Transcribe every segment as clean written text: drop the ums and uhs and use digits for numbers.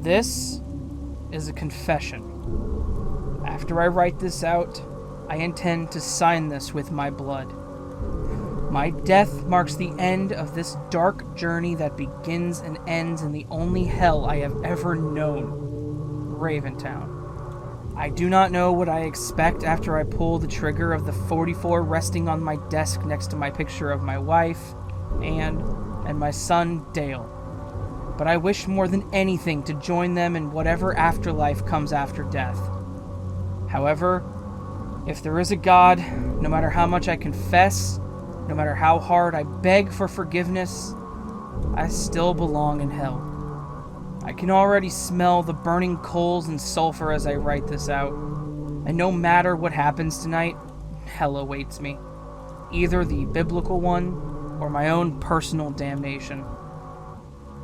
This is a confession. After I write this out, I intend to sign this with my blood. My death marks the end of this dark journey that begins and ends in the only hell I have ever known, Raventown. I do not know what I expect after I pull the trigger of the 44 resting on my desk next to my picture of my wife, Anne, and my son, Dale. But I wish more than anything to join them in whatever afterlife comes after death. However, if there is a God, no matter how much I confess, no matter how hard I beg for forgiveness, I still belong in hell. I can already smell the burning coals and sulfur as I write this out, and no matter what happens tonight, hell awaits me. Either the biblical one, or my own personal damnation.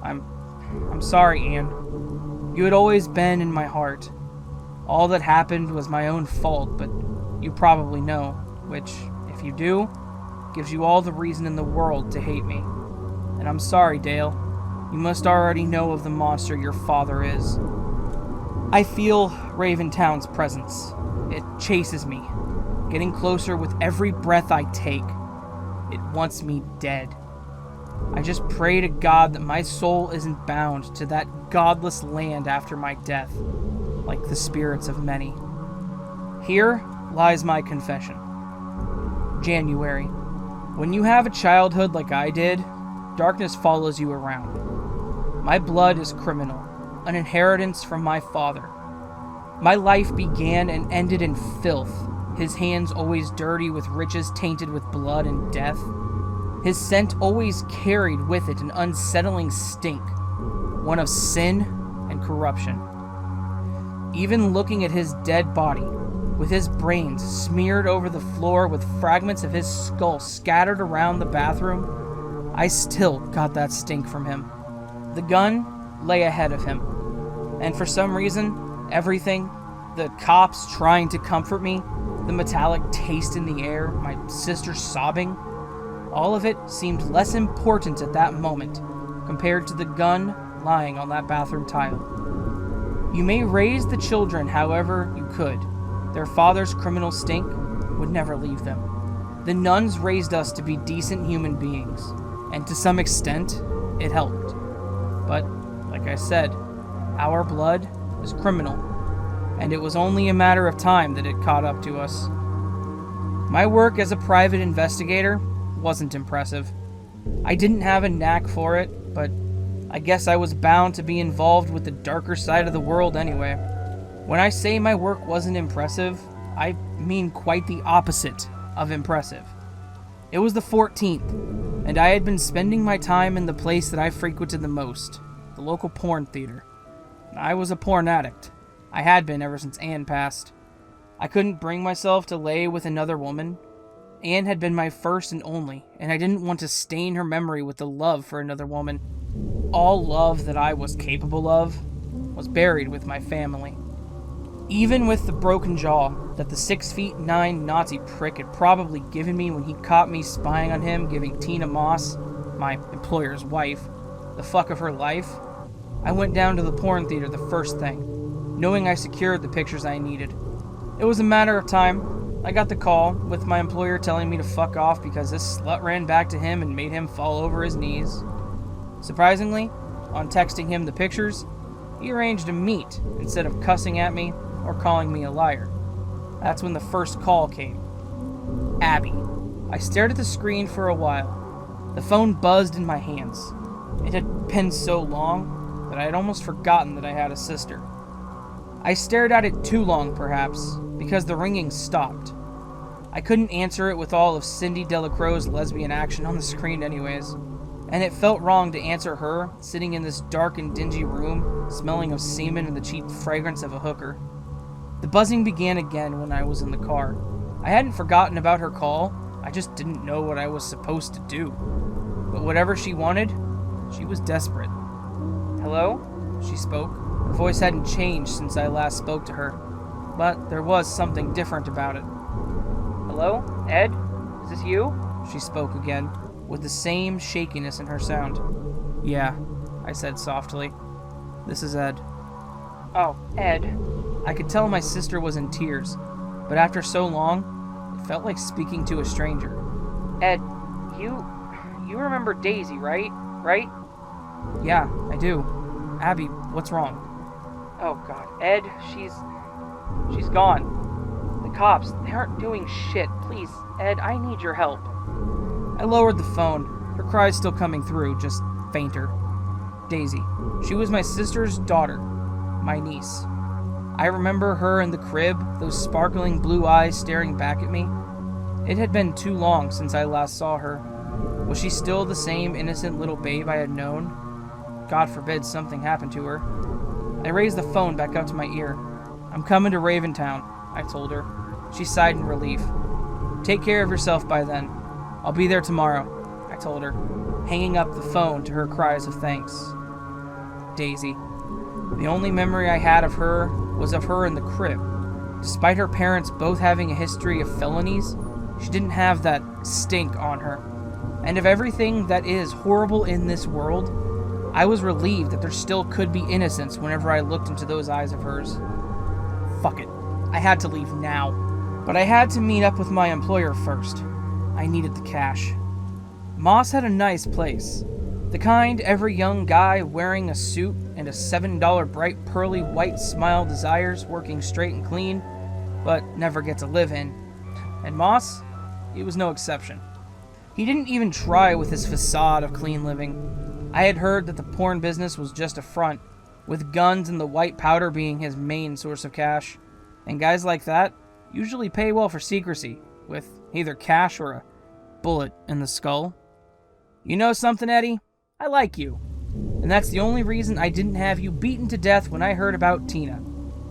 I'm sorry, Anne. You had always been in my heart. All that happened was my own fault, but you probably know, which, if you do, gives you all the reason in the world to hate me. And I'm sorry, Dale. You must already know of the monster your father is. I feel Raventown's presence. It chases me, getting closer with every breath I take. It wants me dead. I just pray to God that my soul isn't bound to that godless land after my death, like the spirits of many. Here lies my confession. January. When you have a childhood like I did, darkness follows you around. My blood is criminal, an inheritance from my father. My life began and ended in filth, his hands always dirty with riches tainted with blood and death. His scent always carried with it an unsettling stink, one of sin and corruption. Even looking at his dead body, with his brains smeared over the floor with fragments of his skull scattered around the bathroom, I still got that stink from him. The gun lay ahead of him, and for some reason, everything, the cops trying to comfort me, the metallic taste in the air, my sister sobbing, all of it seemed less important at that moment compared to the gun lying on that bathroom tile. You may raise the children however you could. Their father's criminal stink would never leave them. The nuns raised us to be decent human beings, and to some extent, it helped. But, like I said, our blood is criminal, and it was only a matter of time that it caught up to us. My work as a private investigator wasn't impressive. I didn't have a knack for it, but I guess I was bound to be involved with the darker side of the world anyway. When I say my work wasn't impressive, I mean quite the opposite of impressive. It was the 14th, and I had been spending my time in the place that I frequented the most, the local porn theater. I was a porn addict. I had been ever since Anne passed. I couldn't bring myself to lay with another woman. Anne had been my first and only, and I didn't want to stain her memory with the love for another woman. All love that I was capable of was buried with my family. Even with the broken jaw that the 6'9" Nazi prick had probably given me when he caught me spying on him giving Tina Moss, my employer's wife, the fuck of her life, I went down to the porn theater the first thing, knowing I secured the pictures I needed. It was a matter of time. I got the call, with my employer telling me to fuck off because this slut ran back to him and made him fall over his knees. Surprisingly, on texting him the pictures, he arranged to meet instead of cussing at me or calling me a liar. That's when the first call came. Abby. I stared at the screen for a while. The phone buzzed in my hands. It had been so long that I had almost forgotten that I had a sister. I stared at it too long, perhaps, because the ringing stopped. I couldn't answer it with all of Cindy Delacroix's lesbian action on the screen anyways, and it felt wrong to answer her sitting in this dark and dingy room, smelling of semen and the cheap fragrance of a hooker. The buzzing began again when I was in the car. I hadn't forgotten about her call, I just didn't know what I was supposed to do. But whatever she wanted, she was desperate. "Hello?" she spoke. Her voice hadn't changed since I last spoke to her, but there was something different about it. "Hello? Ed? Is this you?" she spoke again, with the same shakiness in her sound. "Yeah," I said softly. "This is Ed." Oh, Ed. I could tell my sister was in tears, but after so long, it felt like speaking to a stranger. Ed, you remember Daisy, right? Right? Yeah, I do. Abby, what's wrong? Oh God, Ed, she's gone. The cops, they aren't doing shit. Please, Ed, I need your help. I lowered the phone, her cries still coming through, just fainter. Daisy. She was my sister's daughter, my niece. I remember her in the crib, those sparkling blue eyes staring back at me. It had been too long since I last saw her. Was she still the same innocent little babe I had known? God forbid something happened to her. I raised the phone back up to my ear. I'm coming to Raventown, I told her. She sighed in relief. Take care of yourself by then. I'll be there tomorrow, I told her, hanging up the phone to her cries of thanks. Daisy. The only memory I had of her was of her in the crib. Despite her parents both having a history of felonies, she didn't have that stink on her. And of everything that is horrible in this world, I was relieved that there still could be innocence whenever I looked into those eyes of hers. Fuck it. I had to leave now. But I had to meet up with my employer first. I needed the cash. Moss had a nice place. The kind every young guy wearing a suit and a $7 bright pearly white smile desires, working straight and clean, but never get to live in. And Moss, he was no exception. He didn't even try with his facade of clean living. I had heard that the porn business was just a front, with guns and the white powder being his main source of cash. And guys like that usually pay well for secrecy, with either cash or a bullet in the skull. You know something, Eddie? I like you. And that's the only reason I didn't have you beaten to death when I heard about Tina.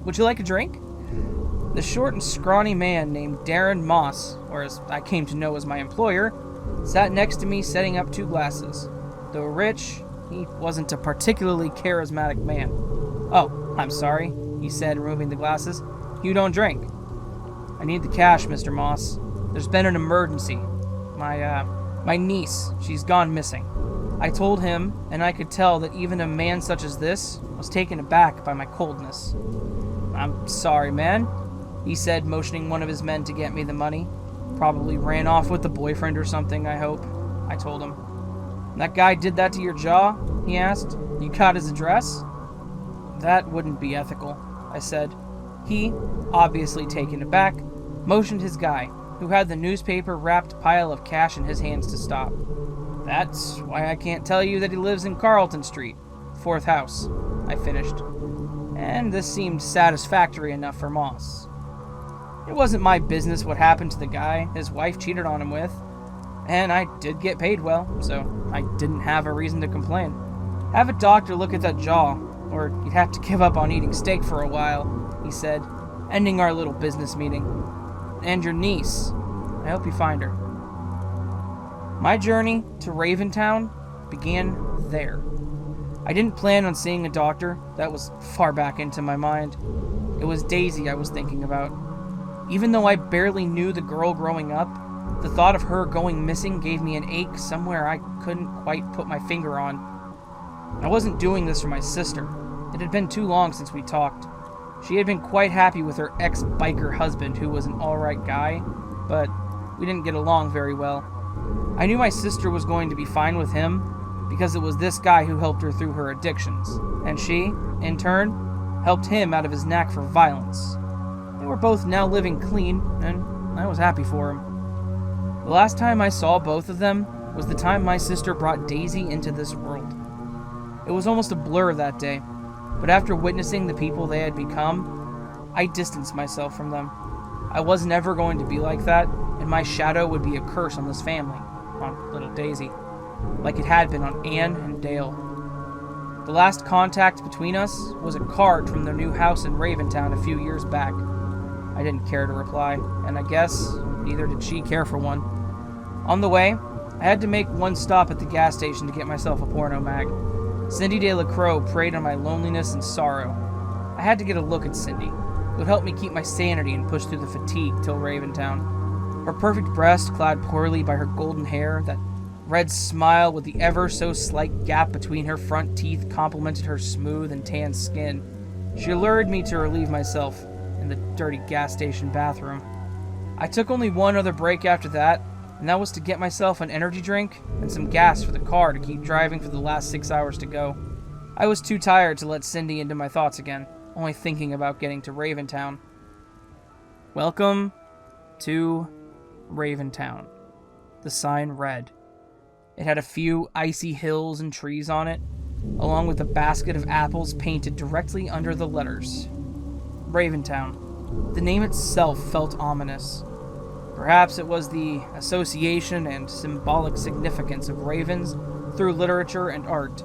Would you like a drink? The short and scrawny man named Darren Moss, or as I came to know as my employer, sat next to me setting up 2 glasses. Though rich, he wasn't a particularly charismatic man. Oh, I'm sorry, he said, removing the glasses. You don't drink. I need the cash, Mr. Moss. There's been an emergency. My niece, she's gone missing. I told him, and I could tell that even a man such as this was taken aback by my coldness. I'm sorry, man, he said, motioning one of his men to get me the money. Probably ran off with the boyfriend or something, I hope, I told him. That guy did that to your jaw? He asked. You got his address? That wouldn't be ethical, I said. He, obviously taken aback, motioned his guy, who had the newspaper-wrapped pile of cash in his hands, to stop. That's why I can't tell you that he lives in Carlton Street, 4th house, I finished. And this seemed satisfactory enough for Moss. It wasn't my business what happened to the guy his wife cheated on him with, and I did get paid well, so I didn't have a reason to complain. Have a doctor look at that jaw, or you'd have to give up on eating steak for a while, he said, ending our little business meeting. And your niece. I hope you find her. My journey to Raventown began there. I didn't plan on seeing a doctor. That was far back into my mind. It was Daisy I was thinking about. Even though I barely knew the girl growing up, the thought of her going missing gave me an ache somewhere I couldn't quite put my finger on. I wasn't doing this for my sister. It had been too long since we talked. She had been quite happy with her ex-biker husband, who was an alright guy, but we didn't get along very well. I knew my sister was going to be fine with him because it was this guy who helped her through her addictions, and she, in turn, helped him out of his knack for violence. They were both now living clean, and I was happy for him. The last time I saw both of them was the time my sister brought Daisy into this world. It was almost a blur that day, but after witnessing the people they had become, I distanced myself from them. I was never going to be like that, and my shadow would be a curse on this family, on little Daisy, like it had been on Anne and Dale. The last contact between us was a card from their new house in Raventown a few years back. I didn't care to reply, and I guess neither did she care for one. On the way, I had to make one stop at the gas station to get myself a porno mag. Cindy DeLaCroix preyed on my loneliness and sorrow. I had to get a look at Cindy. It would help me keep my sanity and push through the fatigue till Raventown. Her perfect breast, clad poorly by her golden hair, that red smile with the ever so slight gap between her front teeth complemented her smooth and tan skin. She lured me to relieve myself in the dirty gas station bathroom. I took only one other break after that, and that was to get myself an energy drink and some gas for the car to keep driving for the last 6 hours to go. I was too tired to let Cindy into my thoughts again, only thinking about getting to Raventown. Welcome to Raventown, the sign read. It had a few icy hills and trees on it, along with a basket of apples painted directly under the letters. Raventown. The name itself felt ominous. Perhaps it was the association and symbolic significance of ravens through literature and art.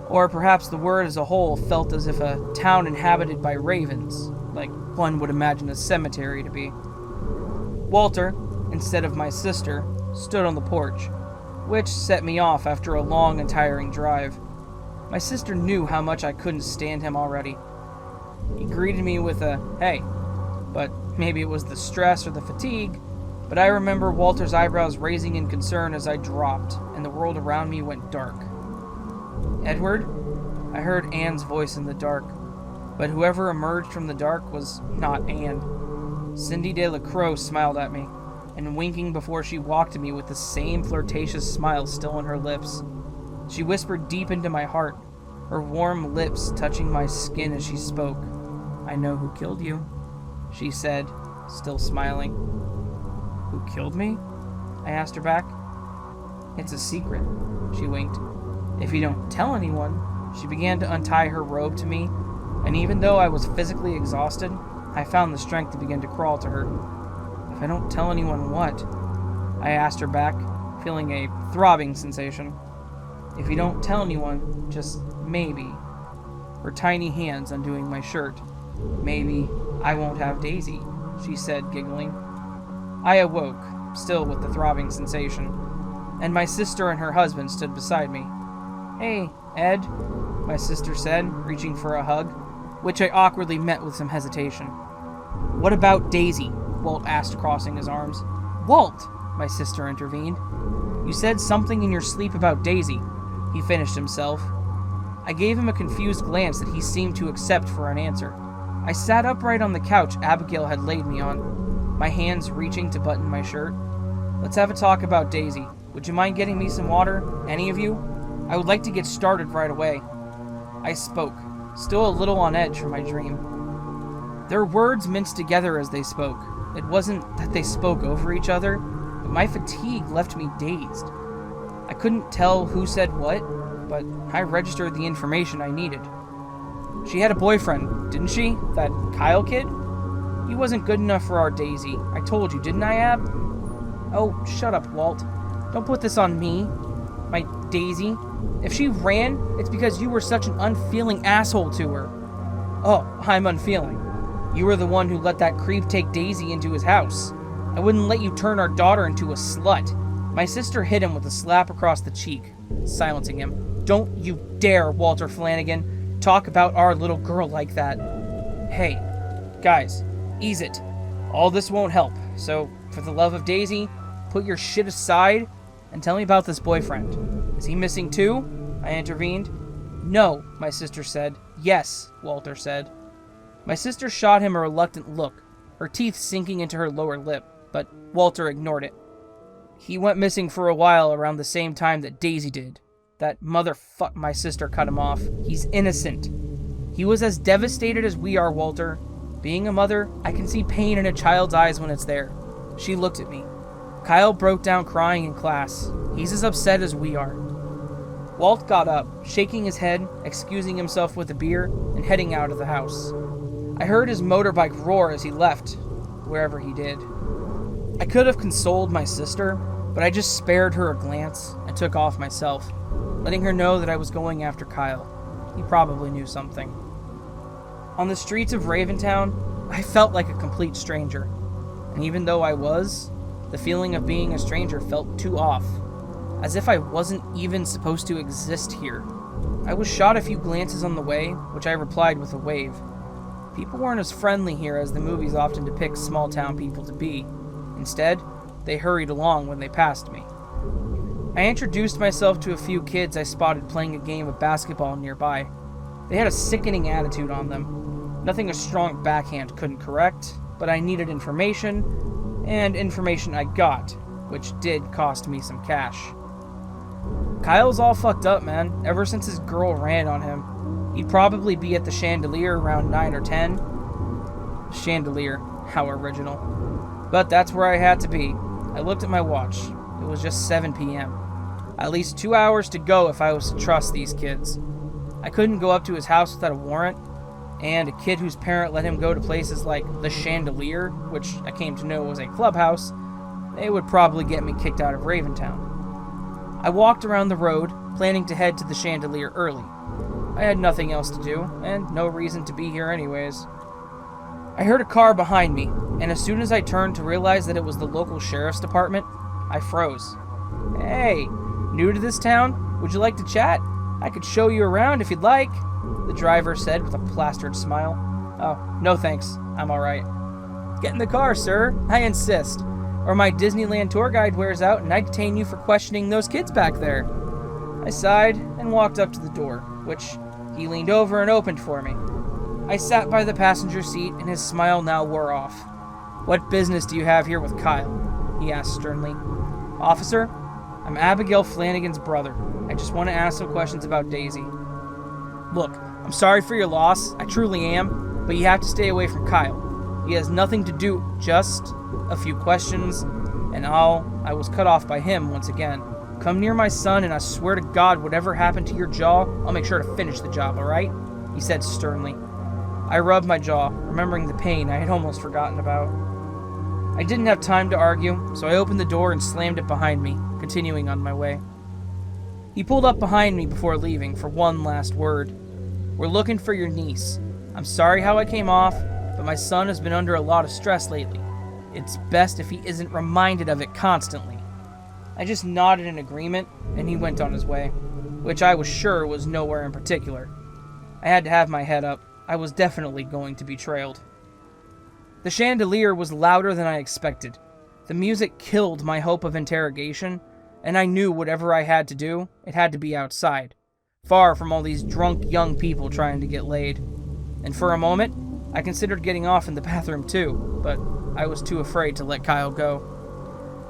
Or perhaps the word as a whole felt as if a town inhabited by ravens, like one would imagine a cemetery to be. Walter, instead of my sister, stood on the porch, which set me off after a long and tiring drive. My sister knew how much I couldn't stand him already. He greeted me with a, "Hey," but maybe it was the stress or the fatigue, but I remember Walter's eyebrows raising in concern as I dropped, and the world around me went dark. "Edward?" I heard Anne's voice in the dark, but whoever emerged from the dark was not Anne. Cindy de la Croix smiled at me, and winking before she walked to me with the same flirtatious smile still on her lips. She whispered deep into my heart, her warm lips touching my skin as she spoke. "I know who killed you," she said, still smiling. "Who killed me?" I asked her back. "It's a secret," she winked. "If you don't tell anyone." She began to untie her robe to me, and even though I was physically exhausted, I found the strength to begin to crawl to her. "If I don't tell anyone what?" I asked her back, feeling a throbbing sensation. "If you don't tell anyone, just maybe," her tiny hands undoing my shirt. "Maybe I won't have Daisy," she said, giggling. I awoke, still with the throbbing sensation, and my sister and her husband stood beside me. "Hey, Ed," my sister said, reaching for a hug, which I awkwardly met with some hesitation. "What about Daisy?" Walt asked, crossing his arms. "Walt!" my sister intervened. "You said something in your sleep about Daisy," he finished himself. I gave him a confused glance that he seemed to accept for an answer. I sat upright on the couch Abigail had laid me on, my hands reaching to button my shirt. "Let's have a talk about Daisy. Would you mind getting me some water, any of you? I would like to get started right away." I spoke, still a little on edge from my dream. Their words minced together as they spoke. It wasn't that they spoke over each other, but my fatigue left me dazed. I couldn't tell who said what, but I registered the information I needed. "She had a boyfriend, didn't she? That Kyle kid? He wasn't good enough for our Daisy. I told you, didn't I, Ab?" "Oh, shut up, Walt. Don't put this on me. My Daisy. If she ran, it's because you were such an unfeeling asshole to her." "Oh, I'm unfeeling. You were the one who let that creep take Daisy into his house. I wouldn't let you turn our daughter into a slut." My sister hit him with a slap across the cheek, silencing him. "Don't you dare, Walter Flanagan, talk about our little girl like that." "Hey, guys, ease it. All this won't help, so for the love of Daisy, put your shit aside and tell me about this boyfriend. Is he missing too?" I intervened. "No," my sister said. "Yes," Walter said. My sister shot him a reluctant look, her teeth sinking into her lower lip, but Walter ignored it. "He went missing for a while around the same time that Daisy did. That motherfuck," my sister cut him off. "He's innocent. He was as devastated as we are, Walter. Being a mother, I can see pain in a child's eyes when it's there." She looked at me. "Kyle broke down crying in class. He's as upset as we are." Walt got up, shaking his head, excusing himself with a beer, and heading out of the house. I heard his motorbike roar as he left, wherever he did. I could have consoled my sister, but I just spared her a glance and took off myself, letting her know that I was going after Kyle. He probably knew something. On the streets of Raventown, I felt like a complete stranger, and even though I was, the feeling of being a stranger felt too off, as if I wasn't even supposed to exist here. I was shot a few glances on the way, which I replied with a wave. People weren't as friendly here as the movies often depict small-town people to be. Instead, they hurried along when they passed me. I introduced myself to a few kids I spotted playing a game of basketball nearby. They had a sickening attitude on them. Nothing a strong backhand couldn't correct, but I needed information, and information I got, which did cost me some cash. Kyle's all fucked up, man, ever since his girl ran on him. He'd probably be at the Chandelier around 9 or 10. Chandelier, how original. But that's where I had to be. I looked at my watch. It was just 7 p.m. At least 2 hours to go if I was to trust these kids. I couldn't go up to his house without a warrant, and a kid whose parent let him go to places like the Chandelier, which I came to know was a clubhouse, they would probably get me kicked out of Raventown. I walked around the road, planning to head to the Chandelier early. I had nothing else to do, and no reason to be here anyways. I heard a car behind me, and as soon as I turned to realize that it was the local sheriff's department, I froze. "Hey, new to this town? Would you like to chat? I could show you around if you'd like," the driver said with a plastered smile. "Oh, no thanks. I'm alright." "Get in the car, sir. I insist. Or my Disneyland tour guide wears out and I detain you for questioning those kids back there." I sighed and walked up to the door, which he leaned over and opened for me. I sat by the passenger seat and his smile now wore off. "What business do you have here with Kyle?" he asked sternly. "Officer, I'm Abigail Flanagan's brother. I just want to ask some questions about Daisy." "Look, I'm sorry for your loss, I truly am, but you have to stay away from Kyle. He has nothing to do, just a few questions, and I was cut off by him once again. Come near my son, and I swear to God, whatever happened to your jaw, I'll make sure to finish the job, alright?" he said sternly. I rubbed my jaw, remembering the pain I had almost forgotten about. I didn't have time to argue, so I opened the door and slammed it behind me, continuing on my way. He pulled up behind me before leaving for one last word. "We're looking for your niece. I'm sorry how I came off, but my son has been under a lot of stress lately. It's best if he isn't reminded of it constantly." I just nodded in agreement, and he went on his way, which I was sure was nowhere in particular. I had to have my head up. I was definitely going to be trailed. The Chandelier was louder than I expected. The music killed my hope of interrogation, and I knew whatever I had to do, it had to be outside, far from all these drunk young people trying to get laid. And for a moment, I considered getting off in the bathroom too, but I was too afraid to let Kyle go.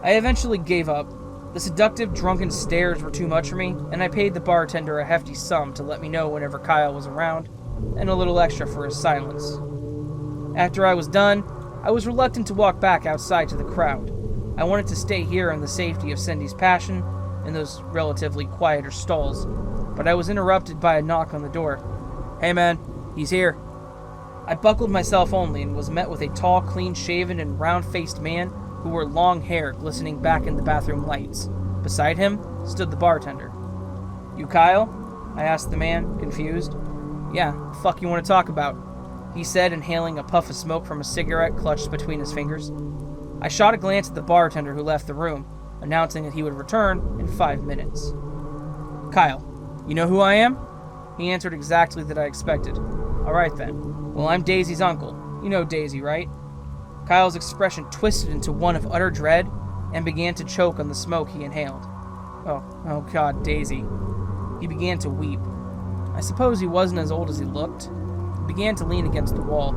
I eventually gave up. The seductive, drunken stares were too much for me, and I paid the bartender a hefty sum to let me know whenever Kyle was around, and a little extra for his silence. After I was done, I was reluctant to walk back outside to the crowd. I wanted to stay here in the safety of Cindy's Passion, in those relatively quieter stalls, but I was interrupted by a knock on the door. "Hey man, he's here." I buckled myself only and was met with a tall, clean-shaven and round-faced man who wore long hair glistening back in the bathroom lights. Beside him stood the bartender. "You Kyle?" I asked the man, confused. "Yeah, the fuck you want to talk about?" he said, inhaling a puff of smoke from a cigarette clutched between his fingers. I shot a glance at the bartender who left the room, announcing that he would return in 5 minutes. "Kyle, you know who I am?" He answered exactly that I expected. "Alright then. Well, I'm Daisy's uncle. You know Daisy, right?" Kyle's expression twisted into one of utter dread and began to choke on the smoke he inhaled. Oh God, Daisy." He began to weep. I suppose he wasn't as old as he looked. He began to lean against the wall.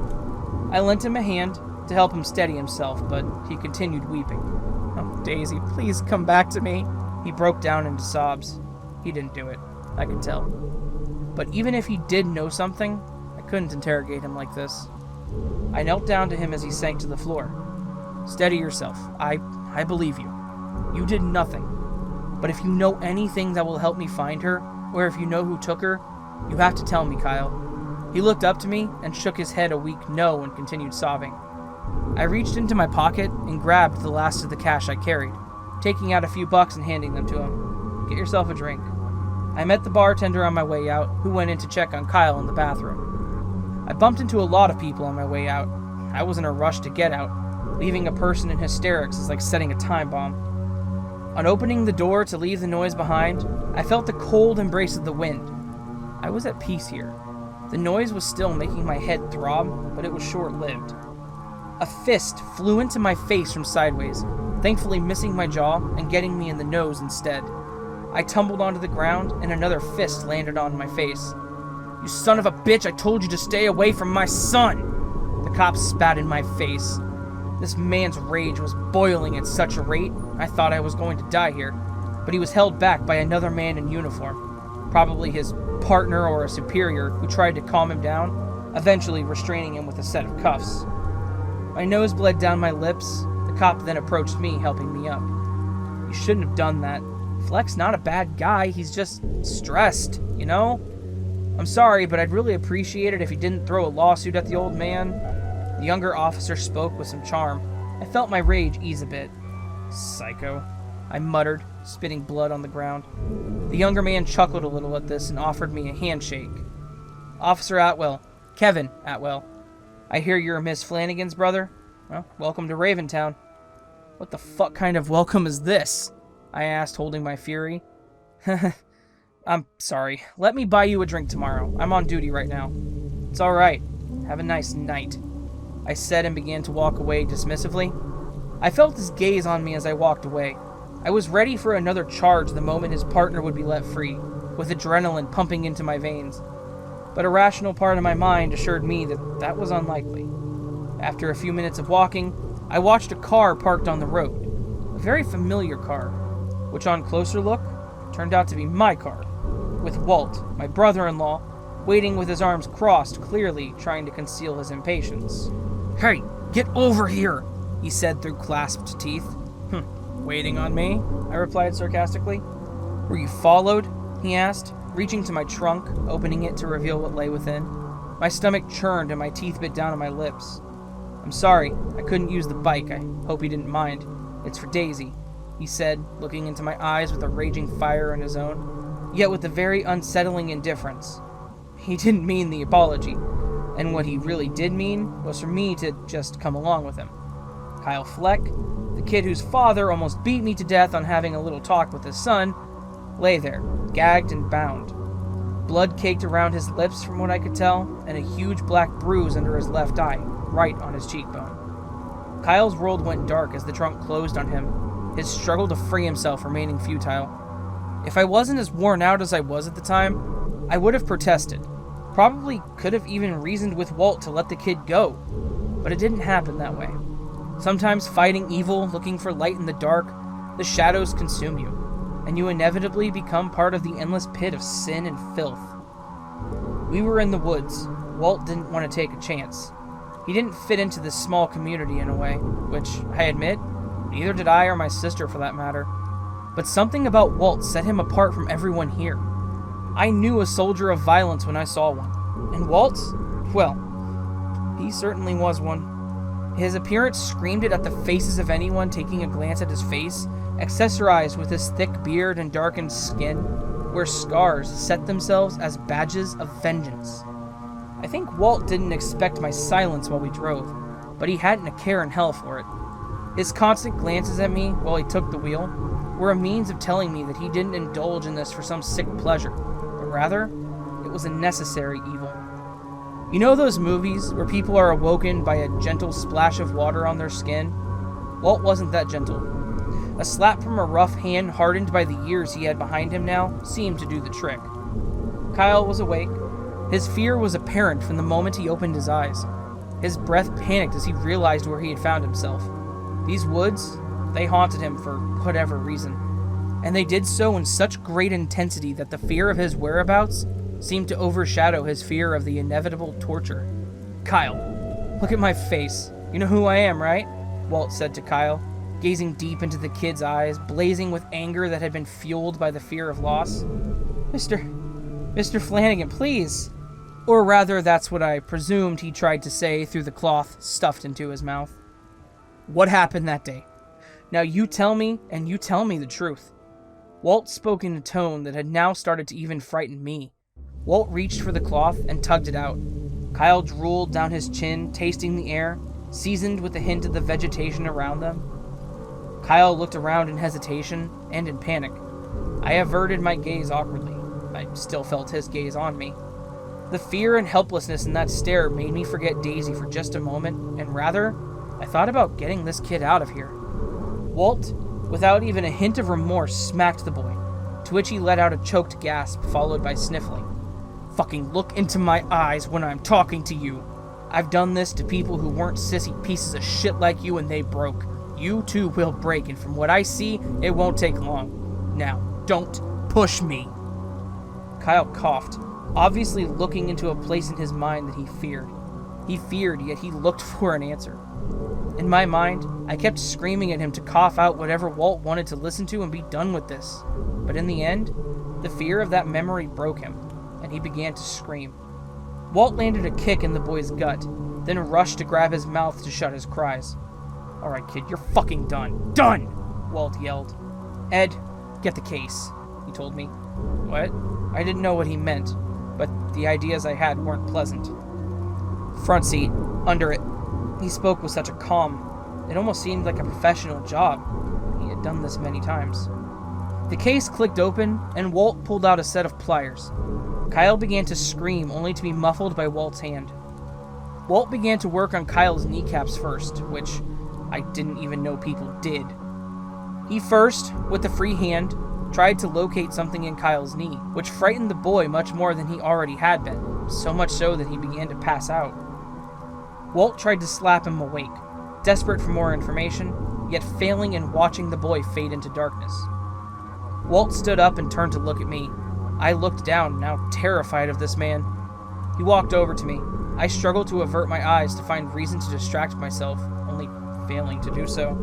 I lent him a hand to help him steady himself, but he continued weeping. "Oh, Daisy, please come back to me." He broke down into sobs. He didn't do it, I could tell. But even if he did know something, I couldn't interrogate him like this. I knelt down to him as he sank to the floor. "Steady yourself. I believe you. You did nothing. But if you know anything that will help me find her, or if you know who took her, you have to tell me, Kyle." He looked up to me and shook his head a weak no and continued sobbing. I reached into my pocket and grabbed the last of the cash I carried, taking out a few bucks and handing them to him. "Get yourself a drink." I met the bartender on my way out, who went in to check on Kyle in the bathroom. I bumped into a lot of people on my way out. I was in a rush to get out. Leaving a person in hysterics is like setting a time bomb. On opening the door to leave the noise behind, I felt the cold embrace of the wind. I was at peace here. The noise was still making my head throb, but it was short-lived. A fist flew into my face from sideways, thankfully missing my jaw and getting me in the nose instead. I tumbled onto the ground, and another fist landed on my face. You son of a bitch, I told you to stay away from my son! The cop spat in my face. This man's rage was boiling at such a rate, I thought I was going to die here. But he was held back by another man in uniform, probably his partner or a superior, who tried to calm him down, eventually restraining him with a set of cuffs. My nose bled down my lips. The cop then approached me, helping me up. You shouldn't have done that. Fleck's not a bad guy, he's just stressed, you know? I'm sorry, but I'd really appreciate it if he didn't throw a lawsuit at the old man. The younger officer spoke with some charm. I felt my rage ease a bit. Psycho, I muttered, spitting blood on the ground. The younger man chuckled a little at this and offered me a handshake. Officer Atwell. Kevin Atwell. I hear you're Miss Flanagan's brother? Well, welcome to Raventown. What the fuck kind of welcome is this? I asked, holding my fury. I'm sorry. Let me buy you a drink tomorrow. I'm on duty right now. It's alright. Have a nice night, I said and began to walk away dismissively. I felt his gaze on me as I walked away. I was ready for another charge the moment his partner would be let free, with adrenaline pumping into my veins. But a rational part of my mind assured me that that was unlikely. After a few minutes of walking, I watched a car parked on the road. A very familiar car, which on closer look turned out to be my car, with Walt, my brother-in-law, waiting with his arms crossed, clearly trying to conceal his impatience. Hey, get over here, he said through clasped teeth. Waiting on me? I replied sarcastically. Were you followed? He asked, reaching to my trunk, opening it to reveal what lay within. My stomach churned and my teeth bit down on my lips. I'm sorry, I couldn't use the bike. I hope he didn't mind. It's for Daisy, he said, looking into my eyes with a raging fire in his own, yet with a very unsettling indifference. He didn't mean the apology, and what he really did mean was for me to just come along with him. Kyle Fleck, the kid whose father almost beat me to death on having a little talk with his son, lay there, gagged and bound. Blood caked around his lips from what I could tell, and a huge black bruise under his left eye, right on his cheekbone. Kyle's world went dark as the trunk closed on him, his struggle to free himself remaining futile. If I wasn't as worn out as I was at the time, I would have protested. Probably could have even reasoned with Walt to let the kid go, but it didn't happen that way. Sometimes fighting evil, looking for light in the dark, the shadows consume you, and you inevitably become part of the endless pit of sin and filth. We were in the woods. Walt didn't want to take a chance. He didn't fit into this small community in a way, which, I admit, neither did I or my sister for that matter. But something about Walt set him apart from everyone here. I knew a soldier of violence when I saw one. And Walt? Well, he certainly was one. His appearance screamed it at the faces of anyone taking a glance at his face, accessorized with his thick beard and darkened skin, where scars set themselves as badges of vengeance. I think Walt didn't expect my silence while we drove, but he hadn't a care in hell for it. His constant glances at me while he took the wheel were a means of telling me that he didn't indulge in this for some sick pleasure, but rather, it was a necessary evil. You know those movies where people are awoken by a gentle splash of water on their skin? Walt wasn't that gentle. A slap from a rough hand hardened by the years he had behind him now seemed to do the trick. Kyle was awake. His fear was apparent from the moment he opened his eyes. His breath panicked as he realized where he had found himself. These woods, they haunted him for whatever reason, and they did so in such great intensity that the fear of his whereabouts seemed to overshadow his fear of the inevitable torture. Kyle, look at my face. You know who I am, right? Walt said to Kyle, gazing deep into the kid's eyes, blazing with anger that had been fueled by the fear of loss. Mr. Flanagan, please. Or rather, that's what I presumed he tried to say through the cloth stuffed into his mouth. What happened that day? Now you tell me, and you tell me the truth. Walt spoke in a tone that had now started to even frighten me. Walt reached for the cloth and tugged it out. Kyle drooled down his chin, tasting the air, seasoned with a hint of the vegetation around them. Kyle looked around in hesitation and in panic. I averted my gaze awkwardly. I still felt his gaze on me. The fear and helplessness in that stare made me forget Daisy for just a moment, and rather, I thought about getting this kid out of here. Walt, without even a hint of remorse, smacked the boy, to which he let out a choked gasp followed by sniffling. Fucking look into my eyes when I'm talking to you. I've done this to people who weren't sissy pieces of shit like you and they broke. You too will break, and from what I see, it won't take long. Now, don't push me. Kyle coughed, obviously looking into a place in his mind that he feared. He feared, yet he looked for an answer. In my mind, I kept screaming at him to cough out whatever Walt wanted to listen to and be done with this. But in the end, the fear of that memory broke him, and he began to scream. Walt landed a kick in the boy's gut, then rushed to grab his mouth to shut his cries. "Alright, kid, you're fucking done. Done!" Walt yelled. "Ed, get the case," he told me. What? I didn't know what he meant, but the ideas I had weren't pleasant. "Front seat, under it." He spoke with such a calm. It almost seemed like a professional job. He had done this many times. The case clicked open, and Walt pulled out a set of pliers. Kyle began to scream, only to be muffled by Walt's hand. Walt began to work on Kyle's kneecaps first, which I didn't even know people did. He first, with the free hand, tried to locate something in Kyle's knee, which frightened the boy much more than he already had been, so much so that he began to pass out. Walt tried to slap him awake, desperate for more information, yet failing in watching the boy fade into darkness. Walt stood up and turned to look at me. I looked down, now terrified of this man. He walked over to me. I struggled to avert my eyes to find reason to distract myself, only failing to do so.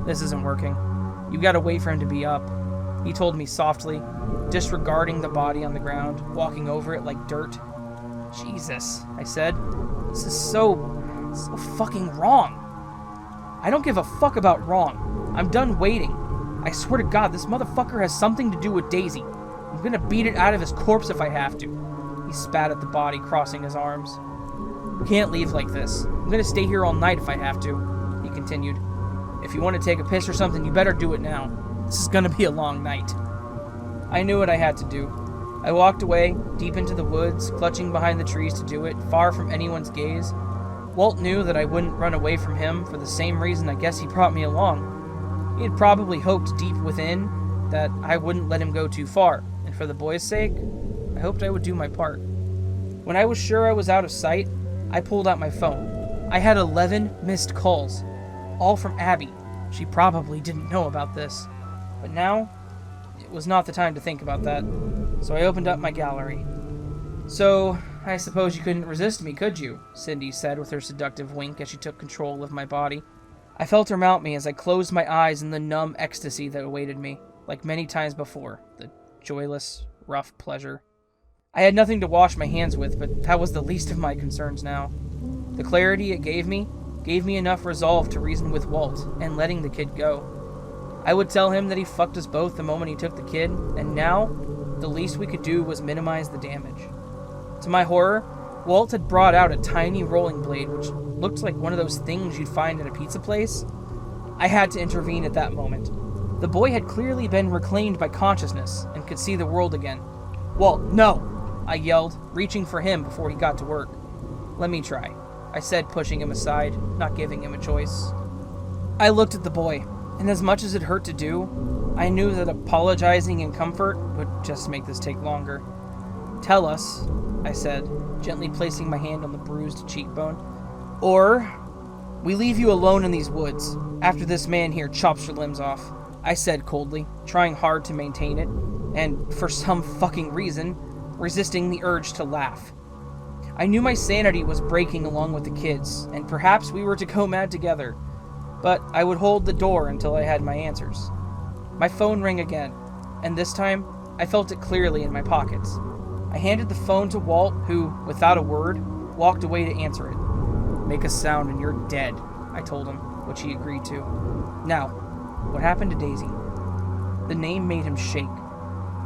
"This isn't working. You gotta wait for him to be up," he told me softly, disregarding the body on the ground, walking over it like dirt. "Jesus," I said. "This is so fucking wrong." "I don't give a fuck about wrong. I'm done waiting. I swear to God, this motherfucker has something to do with Daisy. I'm gonna beat it out of his corpse if I have to." He spat at the body, crossing his arms. "We can't leave like this. I'm gonna stay here all night if I have to," he continued. "If you want to take a piss or something, you better do it now. This is gonna be a long night." I knew what I had to do. I walked away, deep into the woods, clutching behind the trees to do it, far from anyone's gaze. Walt knew that I wouldn't run away from him for the same reason I guess he brought me along. He had probably hoped deep within that I wouldn't let him go too far, and for the boy's sake, I hoped I would do my part. When I was sure I was out of sight, I pulled out my phone. I had 11 missed calls, all from Abby. She probably didn't know about this, but now it was not the time to think about that, so I opened up my gallery. "So, I suppose you couldn't resist me, could you?" Cindy said with her seductive wink as she took control of my body. I felt her mount me as I closed my eyes in the numb ecstasy that awaited me, like many times before, the joyless, rough pleasure. I had nothing to wash my hands with, but that was the least of my concerns now. The clarity it gave me enough resolve to reason with Walt and letting the kid go. I would tell him that he fucked us both the moment he took the kid, and now, the least we could do was minimize the damage. To my horror, Walt had brought out a tiny rolling blade, which looked like one of those things you'd find at a pizza place. I had to intervene at that moment. The boy had clearly been reclaimed by consciousness and could see the world again. "Walt, no!" I yelled, reaching for him before he got to work. "Let me try," I said, pushing him aside, not giving him a choice. I looked at the boy, and as much as it hurt to do, I knew that apologizing in comfort would just make this take longer. "Tell us," I said, gently placing my hand on the bruised cheekbone, "or we leave you alone in these woods after this man here chops your limbs off," I said coldly, trying hard to maintain it, and for some fucking reason, resisting the urge to laugh. I knew my sanity was breaking along with the kids, and perhaps we were to go mad together, but I would hold the door until I had my answers. My phone rang again, and this time I felt it clearly in my pockets. I handed the phone to Walt, who, without a word, walked away to answer it. "Make a sound and you're dead," I told him, which he agreed to. Now, what happened to Daisy? The name made him shake,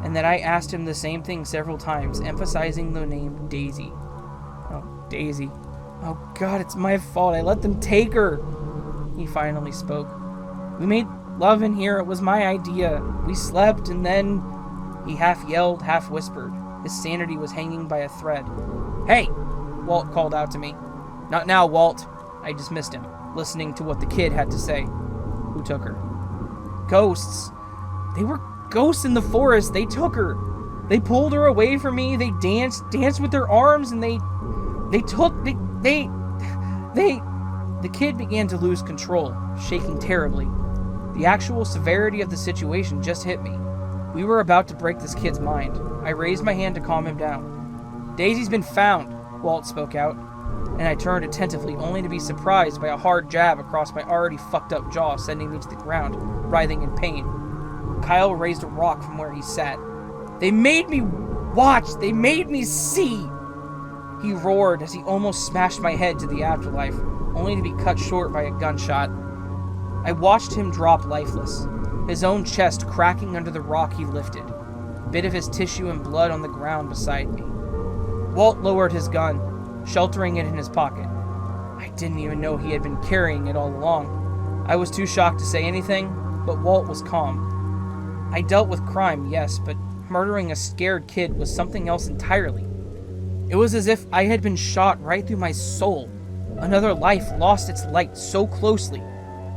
and then I asked him the same thing several times, emphasizing the name Daisy. "Oh, Daisy. Oh God, it's my fault. I let them take her." He finally spoke. "We made love in here. It was my idea. We slept, and then..." He half yelled, half whispered. His sanity was hanging by a thread. "Hey!" Walt called out to me. "Not now, Walt." I dismissed him, listening to what the kid had to say. "Who took her?" "Ghosts. They were ghosts in the forest. They took her." They pulled her away from me. They danced with their arms, and The kid began to lose control, shaking terribly. The actual severity of the situation just hit me. We were about to break this kid's mind. I raised my hand to calm him down. "Daisy's been found," Walt spoke out, and I turned attentively only to be surprised by a hard jab across my already fucked up jaw, sending me to the ground, writhing in pain. Kyle raised a rock from where he sat. "They made me watch! They made me see!" He roared as he almost smashed my head to the afterlife, only to be cut short by a gunshot. I watched him drop lifeless, his own chest cracking under the rock he lifted, a bit of his tissue and blood on the ground beside me. Walt lowered his gun, sheltering it in his pocket. I didn't even know he had been carrying it all along. I was too shocked to say anything, but Walt was calm. I dealt with crime, yes, but murdering a scared kid was something else entirely. It was as if I had been shot right through my soul. Another life lost its light so closely.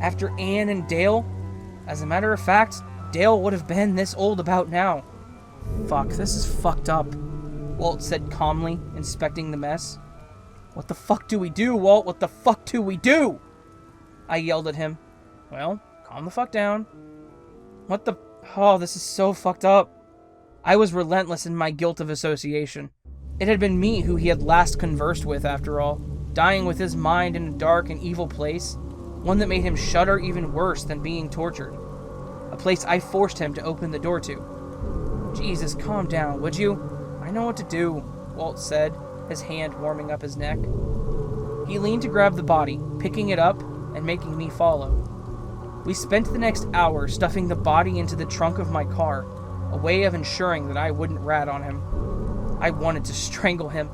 After Anne and Dale, as a matter of fact, Dale would have been this old about now. "Fuck, this is fucked up," Walt said calmly, inspecting the mess. "What the fuck do we do, Walt? What the fuck do we do?" I yelled at him. "Well, calm the fuck down." Oh, this is so fucked up." I was relentless in my guilt of association. It had been me who he had last conversed with, after all, dying with his mind in a dark and evil place, one that made him shudder even worse than being tortured. A place I forced him to open the door to. "Jesus, calm down, would you? I know what to do," Walt said, his hand warming up his neck. He leaned to grab the body, picking it up and making me follow. We spent the next hour stuffing the body into the trunk of my car, a way of ensuring that I wouldn't rat on him. I wanted to strangle him,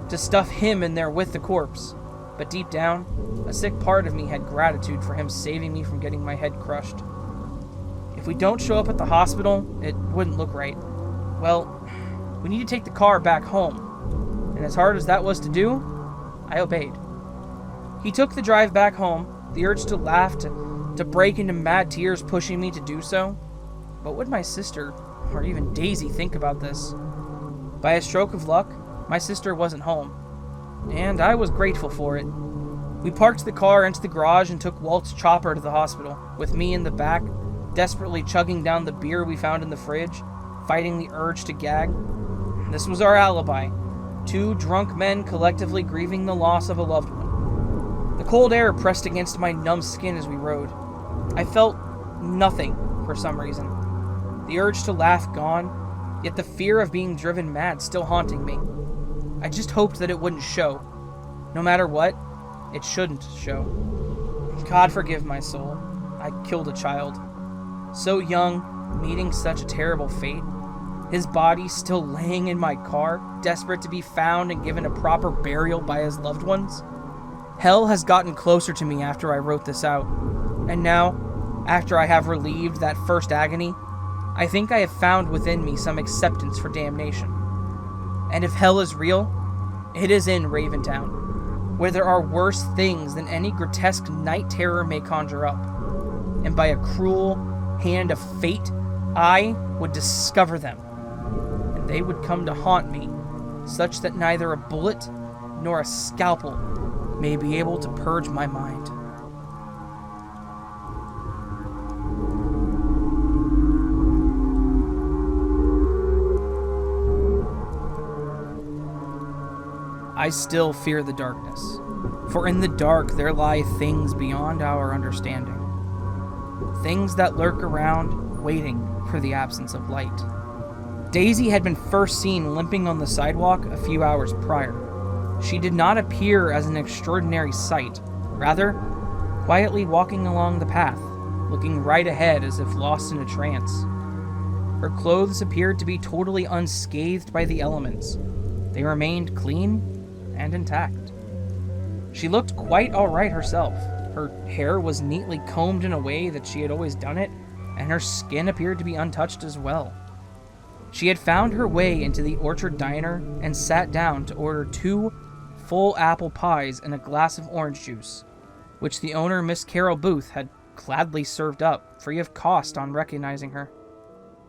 to stuff him in there with the corpse. But deep down, a sick part of me had gratitude for him saving me from getting my head crushed. If we don't show up at the hospital, it wouldn't look right. Well, we need to take the car back home. And as hard as that was to do, I obeyed. He took the drive back home, the urge to laugh, to break into mad tears pushing me to do so. What would my sister, or even Daisy, think about this? By a stroke of luck, my sister wasn't home, and I was grateful for it. We parked the car into the garage and took Walt's chopper to the hospital, with me in the back, desperately chugging down the beer we found in the fridge, fighting the urge to gag. This was our alibi, two drunk men collectively grieving the loss of a loved one. The cold air pressed against my numb skin as we rode. I felt nothing for some reason. The urge to laugh gone, yet the fear of being driven mad still haunting me. I just hoped that it wouldn't show. No matter what, it shouldn't show. God forgive my soul. I killed a child. So young, meeting such a terrible fate. His body still laying in my car, desperate to be found and given a proper burial by his loved ones. Hell has gotten closer to me after I wrote this out. And now, after I have relieved that first agony, I think I have found within me some acceptance for damnation. And if hell is real, it is in Raventown, where there are worse things than any grotesque night terror may conjure up. And by a cruel hand of fate, I would discover them. And they would come to haunt me, such that neither a bullet nor a scalpel may be able to purge my mind. I still fear the darkness, for in the dark there lie things beyond our understanding. Things that lurk around, waiting for the absence of light. Daisy had been first seen limping on the sidewalk a few hours prior. She did not appear as an extraordinary sight, rather, quietly walking along the path, looking right ahead as if lost in a trance. Her clothes appeared to be totally unscathed by the elements. They remained clean and intact. She looked quite alright herself. Her hair was neatly combed in a way that she had always done it, and her skin appeared to be untouched as well. She had found her way into the Orchard Diner and sat down to order 2 full apple pies and a glass of orange juice, which the owner, Miss Carol Booth, had gladly served up, free of cost on recognizing her.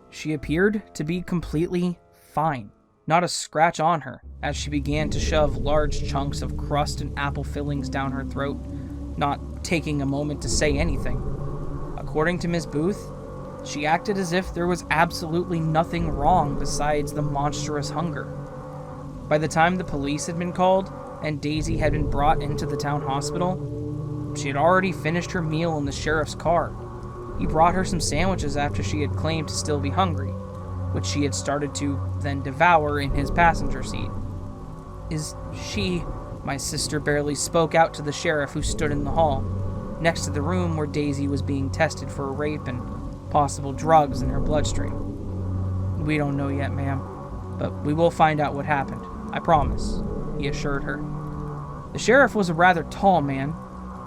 She appeared to be completely fine, not a scratch on her, as she began to shove large chunks of crust and apple fillings down her throat, not taking a moment to say anything. According to Miss Booth, she acted as if there was absolutely nothing wrong besides the monstrous hunger. By the time the police had been called and Daisy had been brought into the town hospital, she had already finished her meal in the sheriff's car. He brought her some sandwiches after she had claimed to still be hungry, which she had started to then devour in his passenger seat. "Is she..." My sister barely spoke out to the sheriff who stood in the hall, next to the room where Daisy was being tested for rape and possible drugs in her bloodstream. "We don't know yet, ma'am, but we will find out what happened, I promise," he assured her. The sheriff was a rather tall man.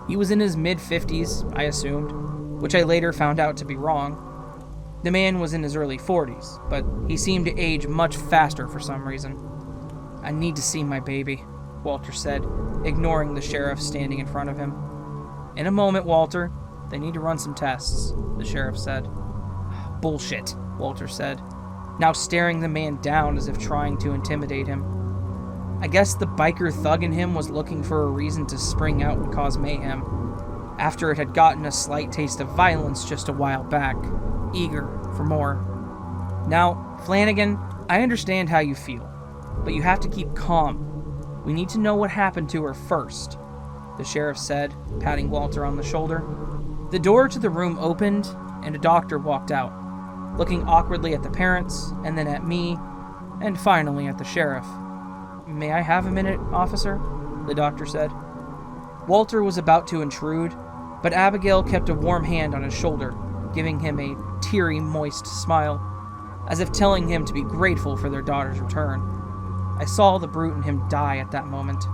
He was in his mid-50s, I assumed, which I later found out to be wrong. The man was in his early 40s, but he seemed to age much faster for some reason. "I need to see my baby," Walter said, ignoring the sheriff standing in front of him. "In a moment, Walter. They need to run some tests," the sheriff said. "Bullshit," Walter said, now staring the man down as if trying to intimidate him. I guess the biker thug in him was looking for a reason to spring out and cause mayhem, after it had gotten a slight taste of violence just a while back, eager for more. "Now, Flanagan, I understand how you feel, but you have to keep calm. We need to know what happened to her first," the sheriff said, patting Walter on the shoulder. The door to the room opened, and a doctor walked out, looking awkwardly at the parents, and then at me, and finally at the sheriff. "May I have a minute, officer?" the doctor said. Walter was about to intrude, but Abigail kept a warm hand on his shoulder, giving him a teary, moist smile, as if telling him to be grateful for their daughter's return. I saw the brute in him die at that moment,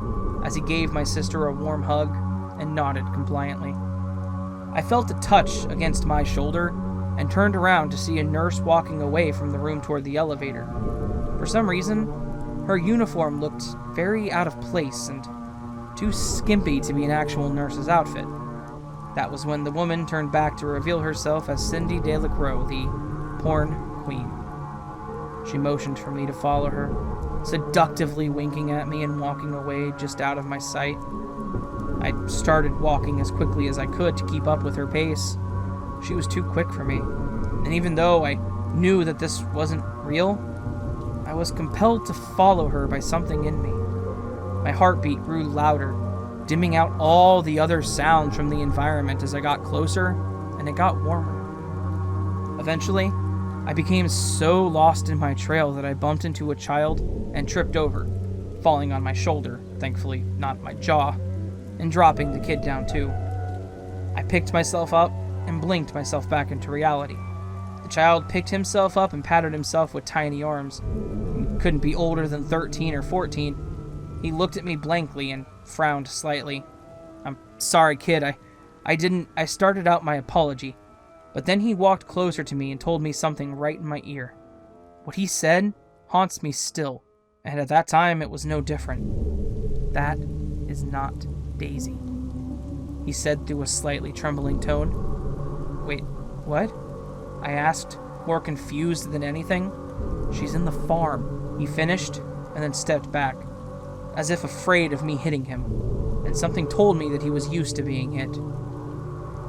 as he gave my sister a warm hug and nodded compliantly. I felt a touch against my shoulder and turned around to see a nurse walking away from the room toward the elevator. For some reason, her uniform looked very out of place and too skimpy to be an actual nurse's outfit. That was when the woman turned back to reveal herself as Cindy Delacroix, the porn queen. She motioned for me to follow her, seductively winking at me and walking away just out of my sight. I started walking as quickly as I could to keep up with her pace. She was too quick for me, and even though I knew that this wasn't real, I was compelled to follow her by something in me. My heartbeat grew louder, dimming out all the other sounds from the environment as I got closer, and it got warmer. Eventually, I became so lost in my trail that I bumped into a child and tripped over, falling on my shoulder, thankfully not my jaw, and dropping the kid down too. I picked myself up and blinked myself back into reality. The child picked himself up and patted himself with tiny arms. He couldn't be older than 13 or 14. He looked at me blankly and frowned slightly. "I'm sorry, kid. I started out my apology." But then he walked closer to me and told me something right in my ear. What he said haunts me still, and at that time it was no different. "That is not Daisy," he said through a slightly trembling tone. "Wait, what?" I asked, more confused than anything. "She's in the farm," he finished, and then stepped back, as if afraid of me hitting him, and something told me that he was used to being hit.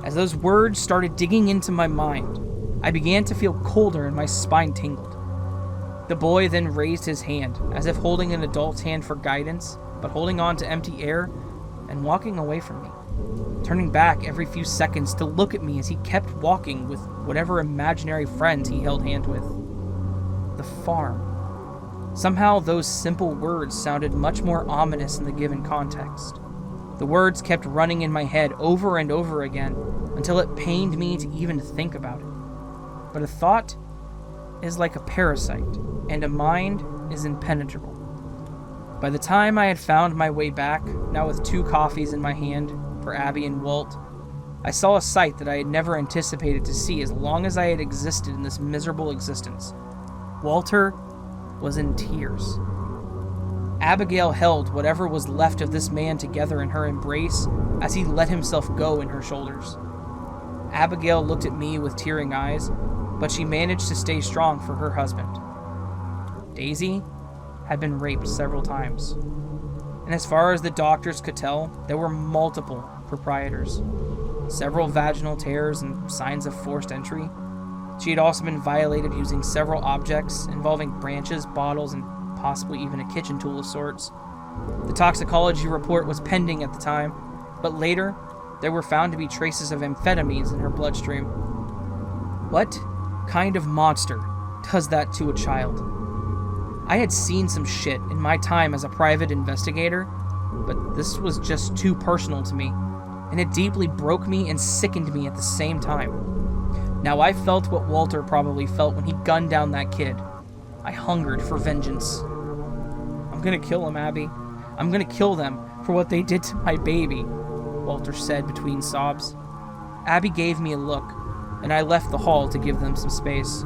As those words started digging into my mind, I began to feel colder and my spine tingled. The boy then raised his hand, as if holding an adult's hand for guidance, but holding on to empty air, and walking away from me, turning back every few seconds to look at me as he kept walking with whatever imaginary friends he held hand with. The farm. Somehow those simple words sounded much more ominous in the given context. The words kept running in my head over and over again until it pained me to even think about it. But a thought is like a parasite, and a mind is impenetrable. By the time I had found my way back, now with 2 coffees in my hand for Abby and Walt, I saw a sight that I had never anticipated to see as long as I had existed in this miserable existence. Walter was in tears. Abigail held whatever was left of this man together in her embrace as he let himself go in her shoulders. Abigail looked at me with tearing eyes, but she managed to stay strong for her husband. Daisy had been raped several times. And as far as the doctors could tell, there were multiple proprietors. Several vaginal tears and signs of forced entry. She had also been violated using several objects involving branches, bottles, and possibly even a kitchen tool of sorts. The toxicology report was pending at the time, but later, there were found to be traces of amphetamines in her bloodstream. What kind of monster does that to a child? I had seen some shit in my time as a private investigator, but this was just too personal to me, and it deeply broke me and sickened me at the same time. Now I felt what Walter probably felt when he gunned down that kid. I hungered for vengeance. "I'm gonna kill him, Abby. I'm gonna kill them for what they did to my baby," Walter said between sobs. Abby gave me a look, and I left the hall to give them some space.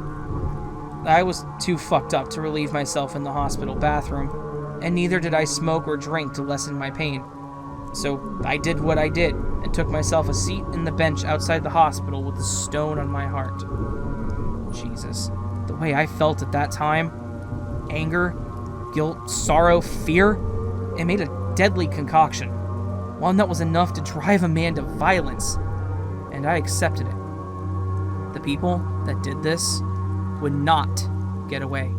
I was too fucked up to relieve myself in the hospital bathroom, and neither did I smoke or drink to lessen my pain. So I did what I did, and took myself a seat in the bench outside the hospital with a stone on my heart. Jesus, the way I felt at that time, anger, guilt, sorrow, fear, it made a deadly concoction, one that was enough to drive a man to violence, and I accepted it. The people that did this would not get away.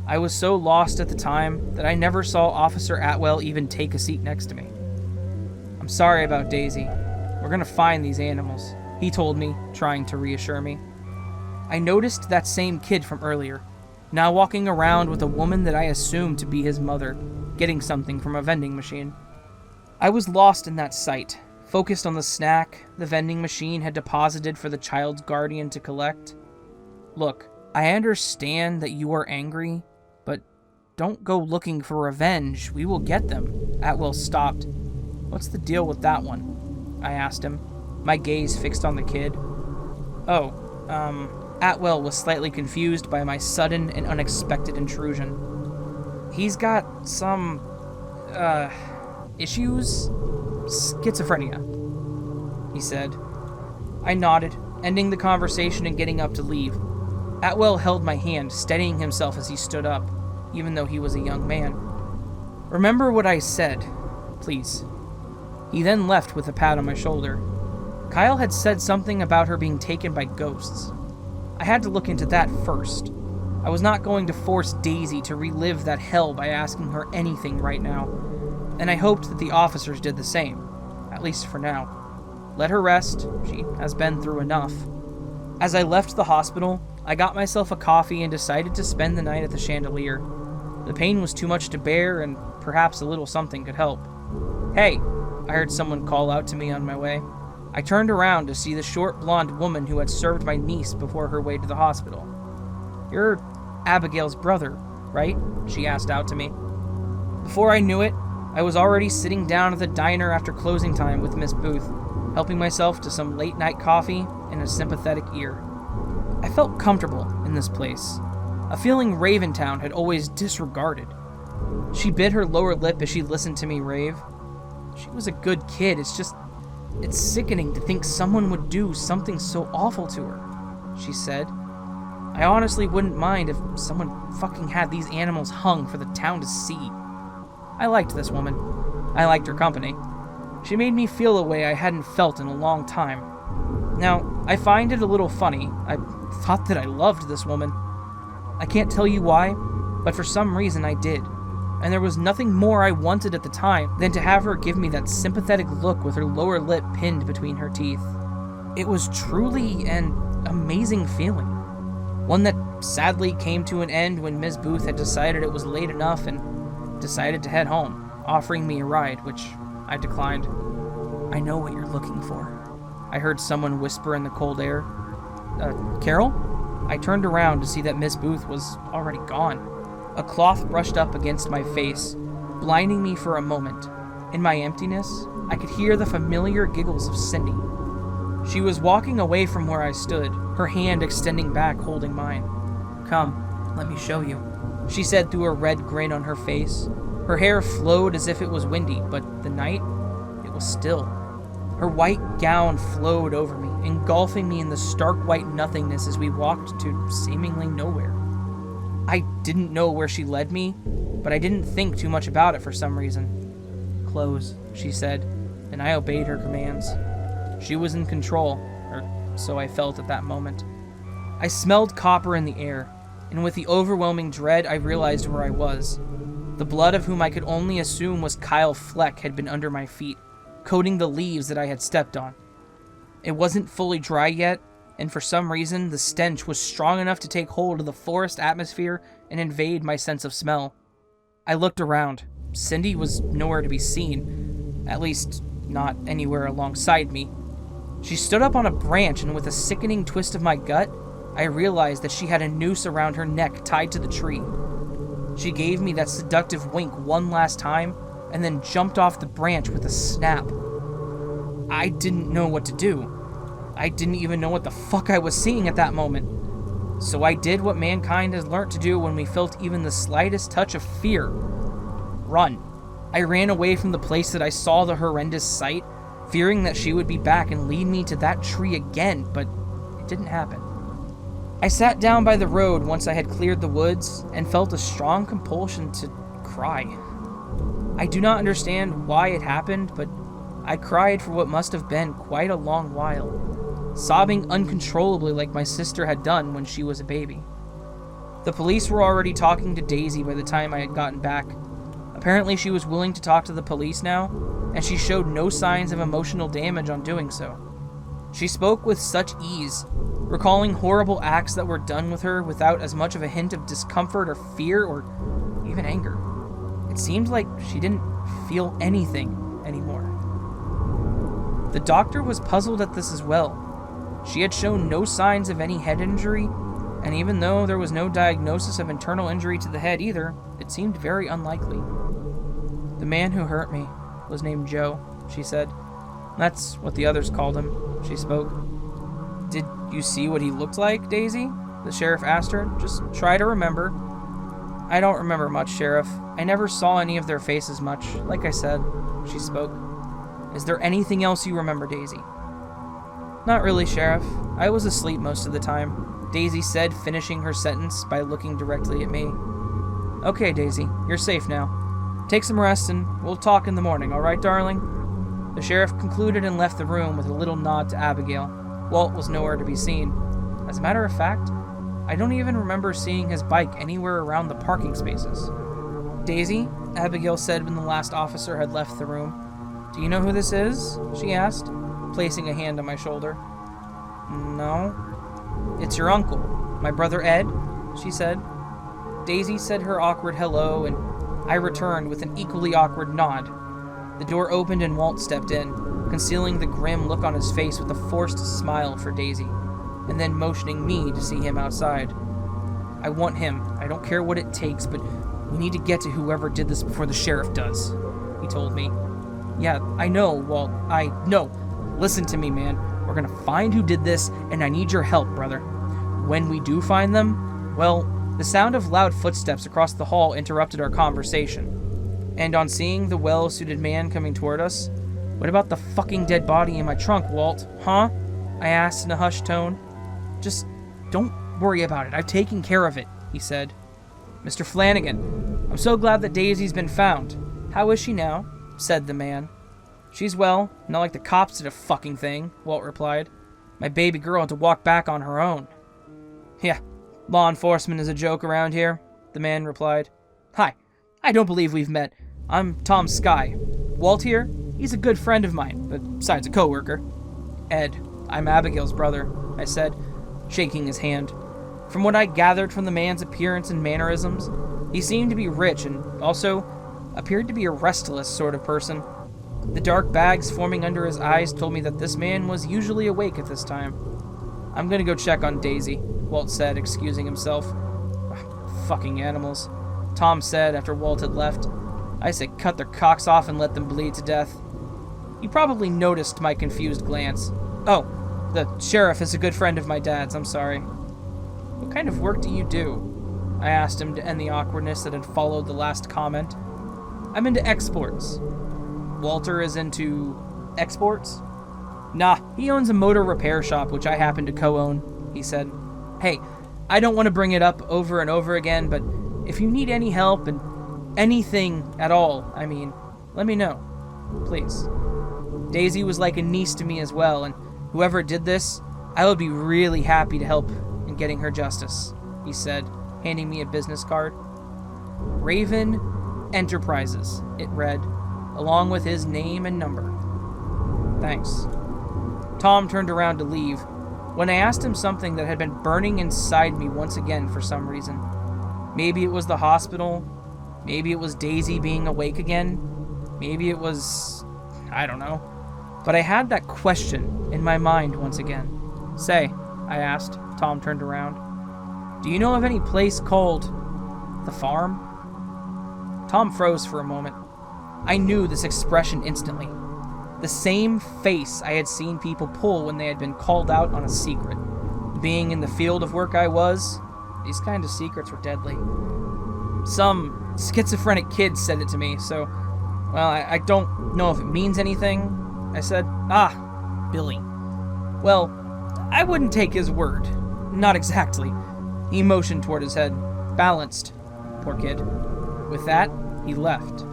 I was so lost at the time that I never saw Officer Atwell even take a seat next to me. "I'm sorry about Daisy. We're gonna find these animals," he told me, trying to reassure me. I noticed that same kid from earlier, now walking around with a woman that I assumed to be his mother, getting something from a vending machine. I was lost in that sight, focused on the snack the vending machine had deposited for the child's guardian to collect. "Look, I understand that you are angry, but don't go looking for revenge. We will get them." Atwell stopped. "What's the deal with that one?" I asked him, my gaze fixed on the kid. Atwell was slightly confused by my sudden and unexpected intrusion. "He's got some, issues? Schizophrenia," he said. I nodded, ending the conversation and getting up to leave. Atwell held my hand, steadying himself as he stood up, even though he was a young man. "Remember what I said, please." He then left with a pat on my shoulder. Kyle had said something about her being taken by ghosts. I had to look into that first. I was not going to force Daisy to relive that hell by asking her anything right now, and I hoped that the officers did the same, at least for now. Let her rest, she has been through enough. As I left the hospital, I got myself a coffee and decided to spend the night at the Chandelier. The pain was too much to bear, and perhaps a little something could help. "Hey," I heard someone call out to me on my way. I turned around to see the short blonde woman who had served my niece before her way to the hospital. "You're Abigail's brother, right?" she asked out to me. Before I knew it, I was already sitting down at the diner after closing time with Miss Booth, helping myself to some late-night coffee and a sympathetic ear. I felt comfortable in this place, a feeling Raventown had always disregarded. She bit her lower lip as she listened to me rave. She was a good kid, it's sickening to think someone would do something so awful to her, she said. I honestly wouldn't mind if someone fucking had these animals hung for the town to see. I liked this woman. I liked her company. She made me feel a way I hadn't felt in a long time. Now, I find it a little funny. I thought that I loved this woman. I can't tell you why, but for some reason I did. And there was nothing more I wanted at the time than to have her give me that sympathetic look with her lower lip pinned between her teeth. It was truly an amazing feeling. One that sadly came to an end when Ms. Booth had decided it was late enough and decided to head home, offering me a ride, which I declined. "I know what you're looking for," I heard someone whisper in the cold air. Carol?" I turned around to see that Miss Booth was already gone. A cloth brushed up against my face, blinding me for a moment. In my emptiness, I could hear the familiar giggles of Cindy. She was walking away from where I stood, her hand extending back holding mine. "Come, let me show you," she said through a red grin on her face. Her hair flowed as if it was windy, but the night, it was still. Her white gown flowed over me, engulfing me in the stark white nothingness as we walked to seemingly nowhere. I didn't know where she led me, but I didn't think too much about it for some reason. "Close," she said, and I obeyed her commands. She was in control, or so I felt at that moment. I smelled copper in the air, and with the overwhelming dread, I realized where I was. The blood of whom I could only assume was Kyle Fleck had been under my feet, coating the leaves that I had stepped on. It wasn't fully dry yet, and for some reason, the stench was strong enough to take hold of the forest atmosphere and invade my sense of smell. I looked around. Cindy was nowhere to be seen, at least not anywhere alongside me. She stood up on a branch, and with a sickening twist of my gut, I realized that she had a noose around her neck tied to the tree. She gave me that seductive wink one last time, and then jumped off the branch with a snap. I didn't know what to do. I didn't even know what the fuck I was seeing at that moment. So I did what mankind has learnt to do when we felt even the slightest touch of fear. Run. I ran away from the place that I saw the horrendous sight, fearing that she would be back and lead me to that tree again, but it didn't happen. I sat down by the road once I had cleared the woods and felt a strong compulsion to cry. I do not understand why it happened, but I cried for what must have been quite a long while, sobbing uncontrollably like my sister had done when she was a baby. The police were already talking to Daisy by the time I had gotten back. Apparently she was willing to talk to the police now, and she showed no signs of emotional damage on doing so. She spoke with such ease, recalling horrible acts that were done with her without as much of a hint of discomfort or fear or even anger. It seemed like she didn't feel anything anymore. The doctor was puzzled at this as well. She had shown no signs of any head injury, and even though there was no diagnosis of internal injury to the head either, it seemed very unlikely. "The man who hurt me was named Joe," she said. "That's what the others called him," she spoke. "Did you see what he looked like, Daisy?" the sheriff asked her. "Just try to remember." "I don't remember much, Sheriff. I never saw any of their faces much, like I said," she spoke. "Is there anything else you remember, Daisy?" "Not really, Sheriff. I was asleep most of the time," Daisy said, finishing her sentence by looking directly at me. "Okay, Daisy, you're safe now. Take some rest and we'll talk in the morning, all right, darling?" The sheriff concluded and left the room with a little nod to Abigail. Walt was nowhere to be seen. As a matter of fact, I don't even remember seeing his bike anywhere around the parking spaces. "Daisy," Abigail said when the last officer had left the room. "Do you know who this is?" she asked, placing a hand on my shoulder. "No." "It's your uncle, my brother Ed," she said. Daisy said her awkward hello, and I returned with an equally awkward nod. The door opened and Walt stepped in, concealing the grim look on his face with a forced smile for Daisy, and then motioning me to see him outside. "I want him. I don't care what it takes, but we need to get to whoever did this before the sheriff does," he told me. "Yeah, I know, Walt. I know. Listen to me, man. We're gonna find who did this, and I need your help, brother. When we do find them, well..." The sound of loud footsteps across the hall interrupted our conversation, and on seeing the well-suited man coming toward us, "What about the fucking dead body in my trunk, Walt? Huh?" I asked in a hushed tone. "Just don't worry about it. I've taken care of it," he said. "Mr. Flanagan, I'm so glad that Daisy's been found. How is she now?" said the man. "She's well, not like the cops did a fucking thing," Walt replied. "My baby girl had to walk back on her own." "Yeah, law enforcement is a joke around here," the man replied. "Hi, I don't believe we've met. I'm Tom Sky. Walt here, he's a good friend of mine, besides a coworker." "Ed, I'm Abigail's brother," I said, shaking his hand. From what I gathered from the man's appearance and mannerisms, he seemed to be rich and also appeared to be a restless sort of person. The dark bags forming under his eyes told me that this man was usually awake at this time. "I'm gonna go check on Daisy," Walt said, excusing himself. "Fucking animals," Tom said after Walt had left. "I say cut their cocks off and let them bleed to death." He probably noticed my confused glance. "Oh, the sheriff is a good friend of my dad's, I'm sorry." "What kind of work do you do?" I asked him to end the awkwardness that had followed the last comment. "I'm into exports." "Walter is into exports?" "Nah, he owns a motor repair shop which I happen to co-own," he said. "Hey, I don't want to bring it up over and over again, but if you need any help and anything at all, let me know. Please. Daisy was like a niece to me as well, and whoever did this, I would be really happy to help in getting her justice, he said, handing me a business card. Raven Enterprises, it read, along with his name and number. Thanks. Tom turned around to leave when I asked him something that had been burning inside me once again for some reason. Maybe it was the hospital. Maybe it was Daisy being awake again. Maybe it was... I don't know. But I had that question in my mind once again. Say, I asked. Tom turned around. Do you know of any place called the farm? Tom froze for a moment. I knew this expression instantly. The same face I had seen people pull when they had been called out on a secret. Being in the field of work I was, these kind of secrets were deadly. Some schizophrenic kid said it to me, so, well, I don't know if it means anything. I said, Billy. Well, I wouldn't take his word. Not exactly. He motioned toward his head. Balanced. Poor kid. With that, he left.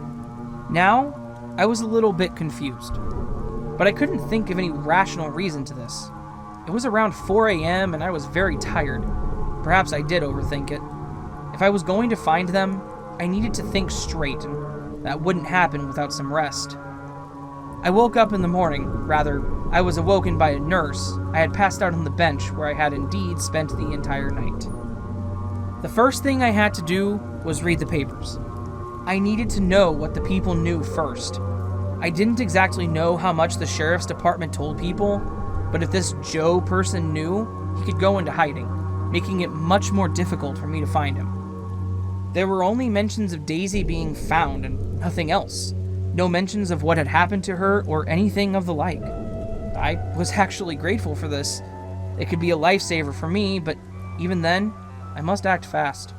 Now, I was a little bit confused. But I couldn't think of any rational reason to this. It was around 4 a.m. and I was very tired. Perhaps I did overthink it. If I was going to find them, I needed to think straight, and that wouldn't happen without some rest. I woke up in the morning. Rather, I was awoken by a nurse. I had passed out on the bench where I had indeed spent the entire night. The first thing I had to do was read the papers. I needed to know what the people knew first. I didn't exactly know how much the sheriff's department told people, but if this Joe person knew, he could go into hiding, making it much more difficult for me to find him. There were only mentions of Daisy being found and nothing else. No mentions of what had happened to her or anything of the like. I was actually grateful for this. It could be a lifesaver for me, but even then, I must act fast.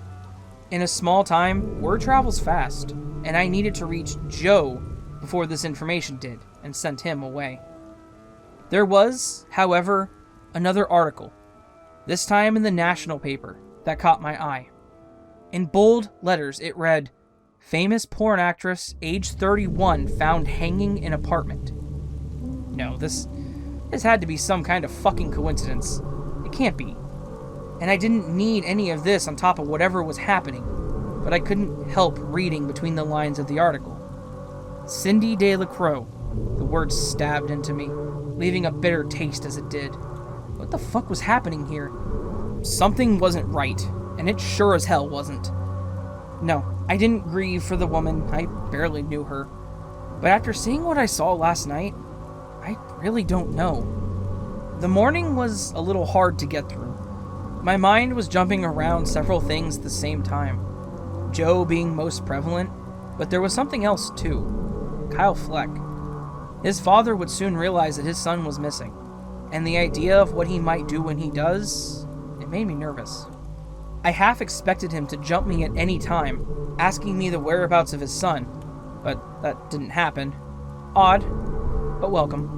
In a small time, word travels fast, and I needed to reach Joe before this information did, and sent him away. There was, however, another article, this time in the national paper, that caught my eye. In bold letters, it read, "Famous porn actress, age 31, found hanging in apartment." No, this had to be some kind of fucking coincidence. It can't be. And I didn't need any of this on top of whatever was happening, but I couldn't help reading between the lines of the article. Cindy Delacroix. The words stabbed into me, leaving a bitter taste as it did. What the fuck was happening here? Something wasn't right, and it sure as hell wasn't. No, I didn't grieve for the woman. I barely knew her. But after seeing what I saw last night, I really don't know. The morning was a little hard to get through. My mind was jumping around several things at the same time. Joe being most prevalent, but there was something else too. Kyle Fleck. His father would soon realize that his son was missing, and the idea of what he might do when he does, it made me nervous. I half expected him to jump me at any time, asking me the whereabouts of his son, but that didn't happen. Odd, but welcome.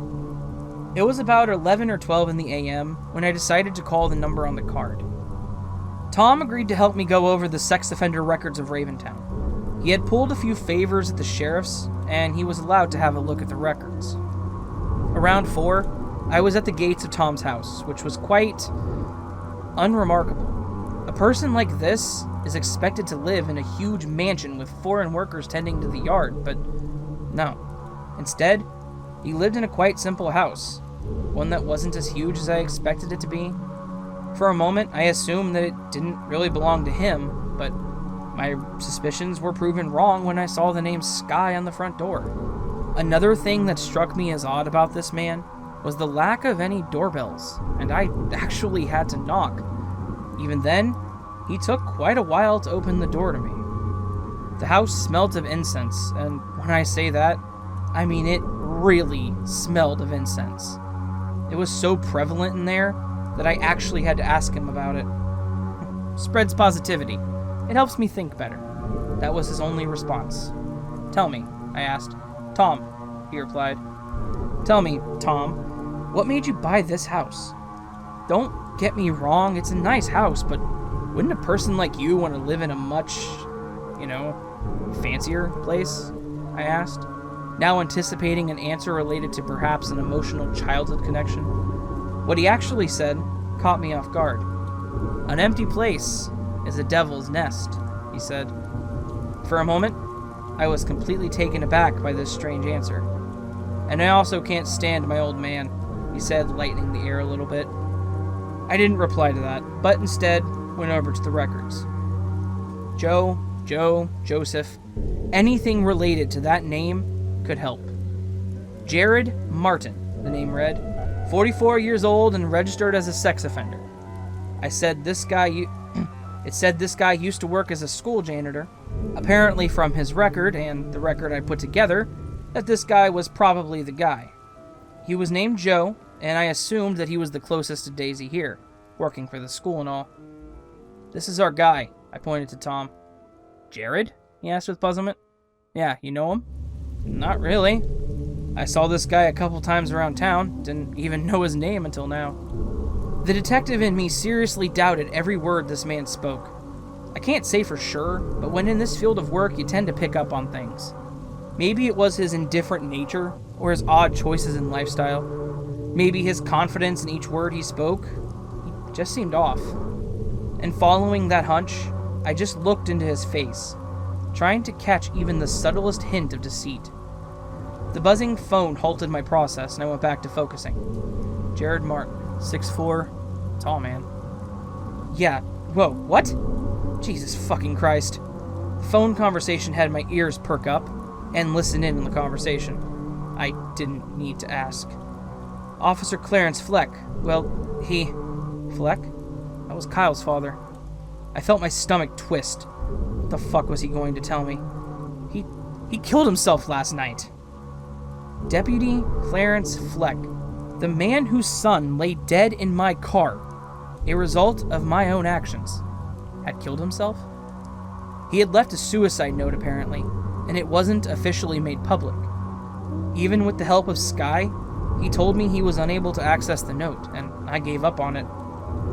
It was about 11 or 12 in the a.m. when I decided to call the number on the card. Tom agreed to help me go over the sex offender records of Raventown. He had pulled a few favors at the sheriff's, and he was allowed to have a look at the records. Around 4, I was at the gates of Tom's house, which was quite unremarkable. A person like this is expected to live in a huge mansion with foreign workers tending to the yard, but no. Instead, he lived in a quite simple house, one that wasn't as huge as I expected it to be. For a moment, I assumed that it didn't really belong to him, but my suspicions were proven wrong when I saw the name Sky on the front door. Another thing that struck me as odd about this man was the lack of any doorbells, and I actually had to knock. Even then, he took quite a while to open the door to me. The house smelled of incense, and when I say that, I mean it really smelled of incense. It was so prevalent in there that I actually had to ask him about it. Spreads positivity. It helps me think better. That was his only response. Tell me, I asked. Tom, he replied. Tell me, Tom, what made you buy this house? Don't get me wrong, it's a nice house, but Wouldn't a person like you want to live in a much, fancier place? I asked, now anticipating an answer related to perhaps an emotional childhood connection. What he actually said caught me off guard. An empty place is a devil's nest, he said. For a moment, I was completely taken aback by this strange answer. And I also can't stand my old man, he said, lightening the air a little bit. I didn't reply to that, but instead went over to the records. Joe, Joseph, anything related to that name could help. Jared Martin, the name read, 44 years old and registered as a sex offender. It said this guy used to work as a school janitor. Apparently from his record and the record I put together, that this guy was probably the guy. He was named Joe, and I assumed that he was the closest to Daisy here, working for the school and all. This is our guy, I pointed to Tom. Jared? He asked with puzzlement. Yeah, you know him? Not really. I saw this guy a couple times around town, didn't even know his name until now. The detective in me seriously doubted every word this man spoke. I can't say for sure, but when in this field of work, you tend to pick up on things. Maybe it was his indifferent nature, or his odd choices in lifestyle. Maybe his confidence in each word he spoke. He just seemed off. And following that hunch, I just looked into his face, trying to catch even the subtlest hint of deceit. The buzzing phone halted my process, and I went back to focusing. Jared Martin, 6'4", tall man. Yeah, whoa, what? Jesus fucking Christ. The phone conversation had my ears perk up and listen in on the conversation. I didn't need to ask. Officer Clarence Fleck. Well, Fleck? That was Kyle's father. I felt my stomach twist. What the fuck was he going to tell me? He killed himself last night. Deputy Clarence Fleck, the man whose son lay dead in my car, a result of my own actions, had killed himself? He had left a suicide note, apparently, and it wasn't officially made public. Even with the help of Sky, he told me he was unable to access the note, and I gave up on it.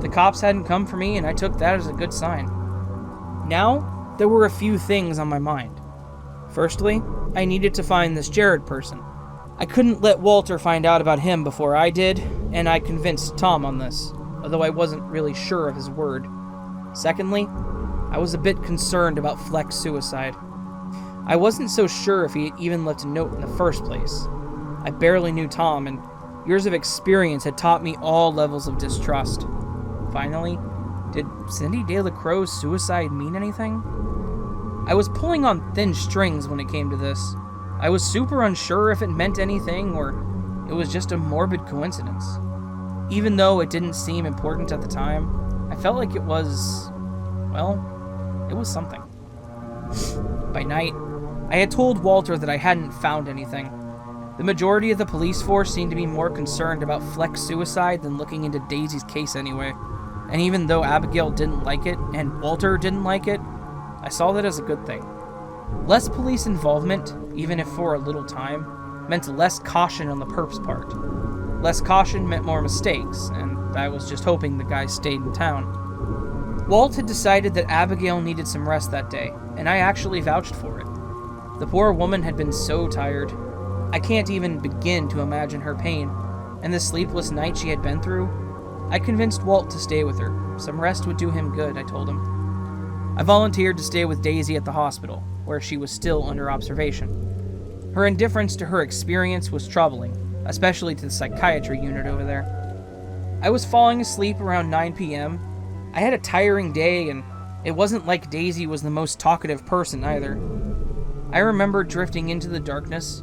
The cops hadn't come for me, and I took that as a good sign. Now, there were a few things on my mind. Firstly, I needed to find this Jared person. I couldn't let Walter find out about him before I did, and I convinced Tom on this, although I wasn't really sure of his word. Secondly, I was a bit concerned about Fleck's suicide. I wasn't so sure if he had even left a note in the first place. I barely knew Tom, and years of experience had taught me all levels of distrust. Finally, did Cindy De La Crow's suicide mean anything? I was pulling on thin strings when it came to this. I was super unsure if it meant anything or it was just a morbid coincidence. Even though it didn't seem important at the time, I felt like it was, it was something. By night, I had told Walter that I hadn't found anything. The majority of the police force seemed to be more concerned about Fleck's suicide than looking into Daisy's case anyway. And even though Abigail didn't like it and Walter didn't like it, I saw that as a good thing. Less police involvement, even if for a little time, meant less caution on the perp's part. Less caution meant more mistakes, and I was just hoping the guy stayed in town. Walt had decided that Abigail needed some rest that day, and I actually vouched for it. The poor woman had been so tired. I can't even begin to imagine her pain, and the sleepless night she had been through. I convinced Walt to stay with her. Some rest would do him good, I told him. I volunteered to stay with Daisy at the hospital, where she was still under observation. Her indifference to her experience was troubling, especially to the psychiatry unit over there. I was falling asleep around 9 p.m. I had a tiring day, and it wasn't like Daisy was the most talkative person either. I remember drifting into the darkness,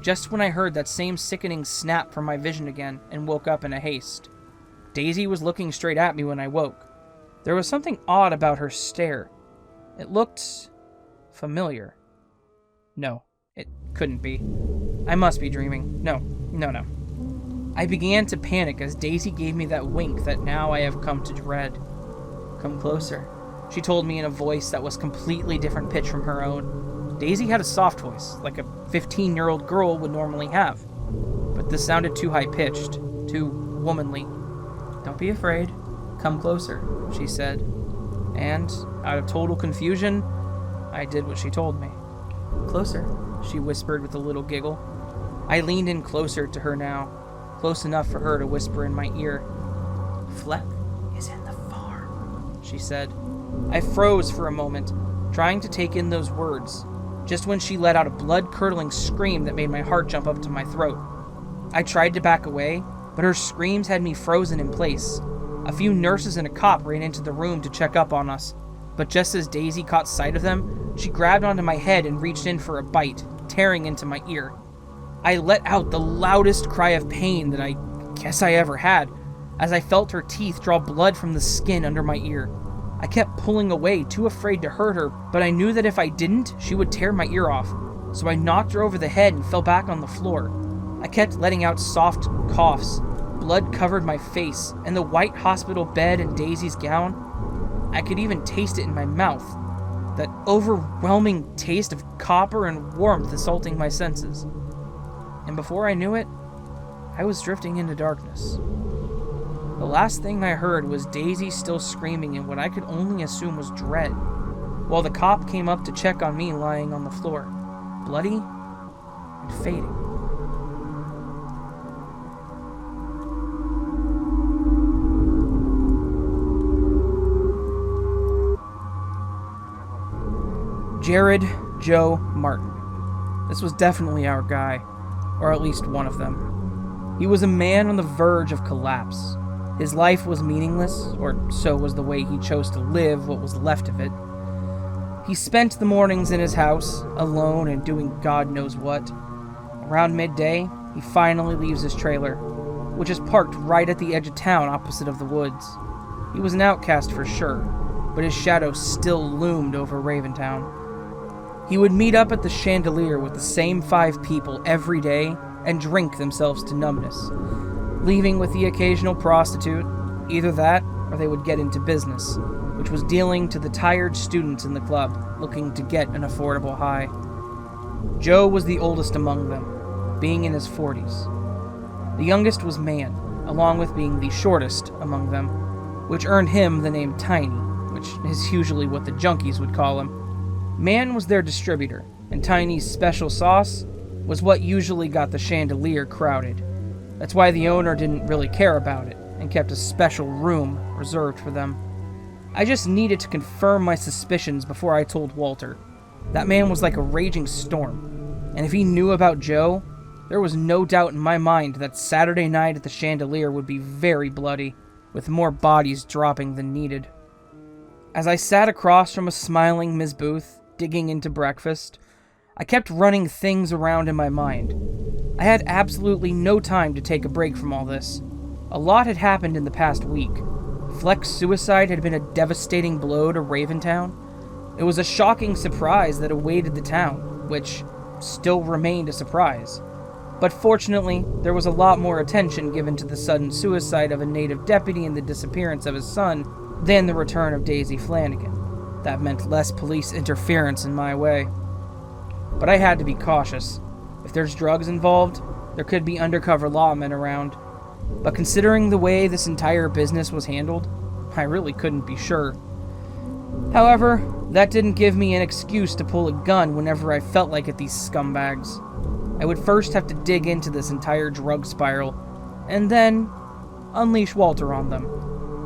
just when I heard that same sickening snap from my vision again and woke up in a haste. Daisy was looking straight at me when I woke. There was something odd about her stare. It looked familiar. No, it couldn't be. I must be dreaming. No. I began to panic as Daisy gave me that wink that now I have come to dread. Come closer, she told me in a voice that was completely different pitch from her own. Daisy had a soft voice, like a 15-year-old girl would normally have. But this sounded too high-pitched, too womanly. Don't be afraid. Come closer, she said. and, out of total confusion, I did what she told me. "Closer," she whispered with a little giggle. I leaned in closer to her now, close enough for her to whisper in my ear. "Fleck is in the farm," she said. I froze for a moment, trying to take in those words, just when she let out a blood-curdling scream that made my heart jump up to my throat. I tried to back away, but her screams had me frozen in place. A few nurses and a cop ran into the room to check up on us, but just as Daisy caught sight of them, she grabbed onto my head and reached in for a bite, tearing into my ear. I let out the loudest cry of pain that I guess I ever had, as I felt her teeth draw blood from the skin under my ear. I kept pulling away, too afraid to hurt her, but I knew that if I didn't, she would tear my ear off, so I knocked her over the head and fell back on the floor. I kept letting out soft coughs. Blood covered my face, and the white hospital bed and Daisy's gown. I could even taste it in my mouth, that overwhelming taste of copper and warmth assaulting my senses. And before I knew it, I was drifting into darkness. The last thing I heard was Daisy still screaming in what I could only assume was dread, while the cop came up to check on me lying on the floor, bloody and fading. Jared Joe Martin. This was definitely our guy, or at least one of them. He was a man on the verge of collapse. His life was meaningless, or so was the way he chose to live what was left of it. He spent the mornings in his house, alone and doing God knows what. Around midday, he finally leaves his trailer, which is parked right at the edge of town opposite of the woods. He was an outcast for sure, but his shadow still loomed over Raventown. He would meet up at the Chandelier with the same 5 people every day and drink themselves to numbness, leaving with the occasional prostitute. Either that, or they would get into business, which was dealing to the tired students in the club looking to get an affordable high. Joe was the oldest among them, being in his 40s. The youngest was Man, along with being the shortest among them, which earned him the name Tiny, which is usually what the junkies would call him. Man was their distributor, and Tiny's special sauce was what usually got the Chandelier crowded. That's why the owner didn't really care about it, and kept a special room reserved for them. I just needed to confirm my suspicions before I told Walter. That man was like a raging storm, and if he knew about Joe, there was no doubt in my mind that Saturday night at the Chandelier would be very bloody, with more bodies dropping than needed. As I sat across from a smiling Ms. Booth, digging into breakfast, I kept running things around in my mind. I had absolutely no time to take a break from all this. A lot had happened in the past week. Fleck's suicide had been a devastating blow to Raventown. It was a shocking surprise that awaited the town, which still remained a surprise. But fortunately, there was a lot more attention given to the sudden suicide of a native deputy and the disappearance of his son than the return of Daisy Flanagan. That meant less police interference in my way. But I had to be cautious. If there's drugs involved, there could be undercover lawmen around. But considering the way this entire business was handled, I really couldn't be sure. However, that didn't give me an excuse to pull a gun whenever I felt like it, these scumbags. I would first have to dig into this entire drug spiral, and then unleash Walter on them,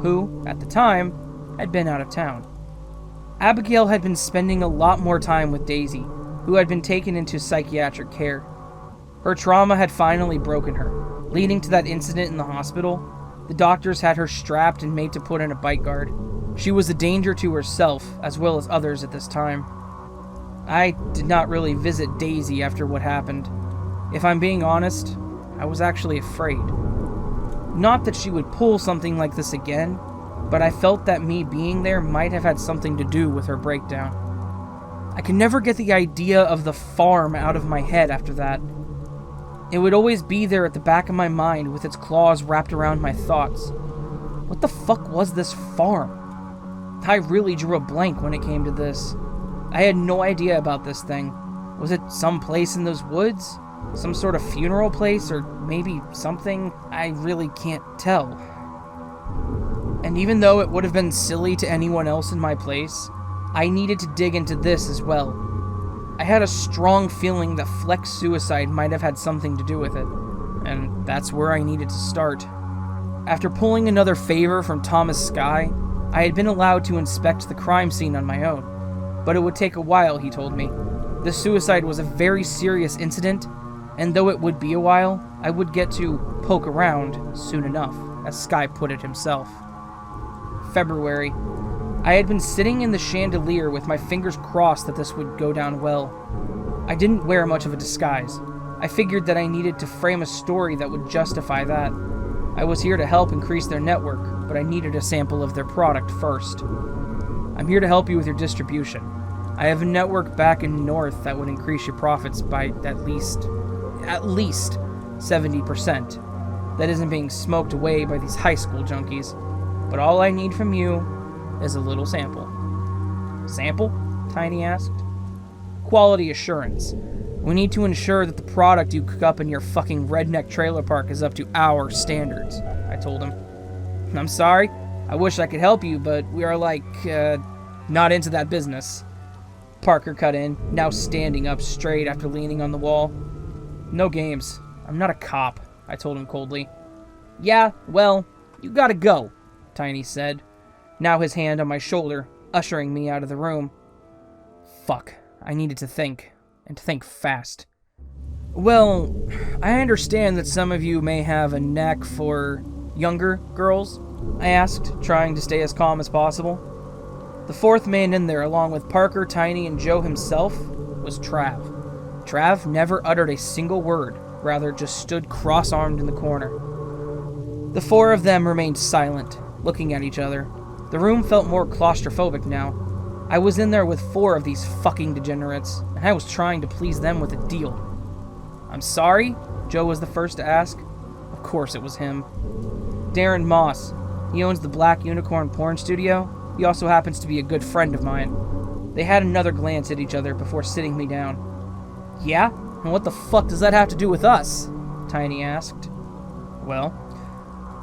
who, at the time, had been out of town. Abigail had been spending a lot more time with Daisy, who had been taken into psychiatric care. Her trauma had finally broken her, leading to that incident in the hospital. The doctors had her strapped and made to put in a bite guard. She was a danger to herself, as well as others at this time. I did not really visit Daisy after what happened. If I'm being honest, I was actually afraid. Not that she would pull something like this again, but I felt that me being there might have had something to do with her breakdown. I could never get the idea of the farm out of my head after that. It would always be there at the back of my mind with its claws wrapped around my thoughts. What the fuck was this farm? I really drew a blank when it came to this. I had no idea about this thing. Was it some place in those woods? Some sort of funeral place? Or maybe something? I really can't tell. And even though it would have been silly to anyone else in my place, I needed to dig into this as well. I had a strong feeling that Fleck's suicide might have had something to do with it, and that's where I needed to start. After pulling another favor from Thomas Sky, I had been allowed to inspect the crime scene on my own, but it would take a while, he told me. The suicide was a very serious incident, and though it would be a while, I would get to poke around soon enough, as Sky put it himself. February. I had been sitting in the chandelier with my fingers crossed that this would go down well. I didn't wear much of a disguise. I figured that I needed to frame a story that would justify that. I was here to help increase their network, but I needed a sample of their product first. I'm here to help you with your distribution. I have a network back in North that would increase your profits by at least 70%. That isn't being smoked away by these high school junkies. But all I need from you is a little sample. Sample? Tiny asked. Quality assurance. We need to ensure that the product you cook up in your fucking redneck trailer park is up to our standards, I told him. I'm sorry. I wish I could help you, but we are not into that business. Parker cut in, now standing up straight after leaning on the wall. No games. I'm not a cop, I told him coldly. Yeah, well, you gotta go, Tiny said, now his hand on my shoulder, ushering me out of the room. Fuck, I needed to think, and think fast. Well, I understand that some of you may have a knack for younger girls, I asked, trying to stay as calm as possible. The fourth man in there, along with Parker, Tiny, and Joe himself, was Trav. Trav never uttered a single word, rather just stood cross-armed in the corner. The four of them remained silent, looking at each other. The room felt more claustrophobic now. I was in there with four of these fucking degenerates, and I was trying to please them with a deal. I'm sorry? Joe was the first to ask. Of course it was him. Darren Moss. He owns the Black Unicorn porn studio. He also happens to be a good friend of mine. They had another glance at each other before sitting me down. Yeah? And what the fuck does that have to do with us? Tiny asked. Well,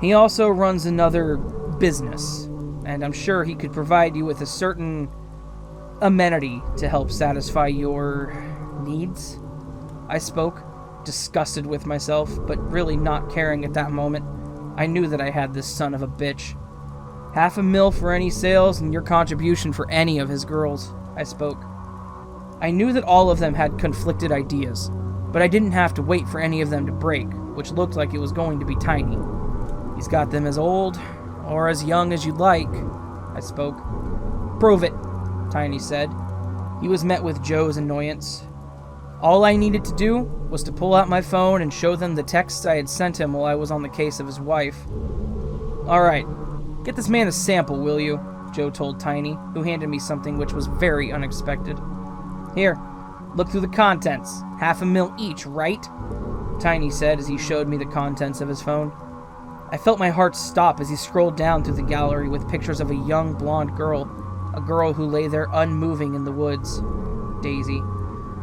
he also runs another business, and I'm sure he could provide you with a certain amenity to help satisfy your needs. I spoke, disgusted with myself, but really not caring at that moment. I knew that I had this son of a bitch. $500,000 for any sales and your contribution for any of his girls, I spoke. I knew that all of them had conflicted ideas, but I didn't have to wait for any of them to break, which looked like it was going to be Tiny. He's got them as old, or as young as you'd like, I spoke. Prove it, Tiny said. He was met with Joe's annoyance. All I needed to do was to pull out my phone and show them the texts I had sent him while I was on the case of his wife. Alright, get this man a sample, will you? Joe told Tiny, who handed me something which was very unexpected. Here, look through the contents. $500,000 each, right? Tiny said as he showed me the contents of his phone. I felt my heart stop as he scrolled down through the gallery with pictures of a young blonde girl, a girl who lay there unmoving in the woods. Daisy.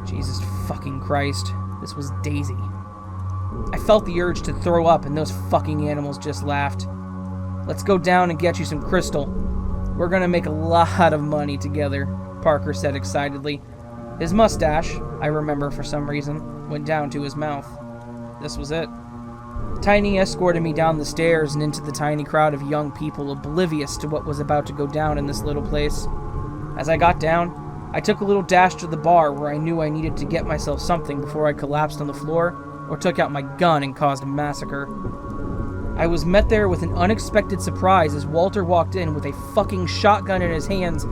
Jesus fucking Christ. This was Daisy. I felt the urge to throw up, and those fucking animals just laughed. Let's go down and get you some crystal. We're gonna make a lot of money together, Parker said excitedly. His mustache, I remember for some reason, went down to his mouth. This was it. Tiny escorted me down the stairs and into the tiny crowd of young people oblivious to what was about to go down in this little place. As I got down, I took a little dash to the bar where I knew I needed to get myself something before I collapsed on the floor or took out my gun and caused a massacre. I was met there with an unexpected surprise as Walter walked in with a fucking shotgun in his hands,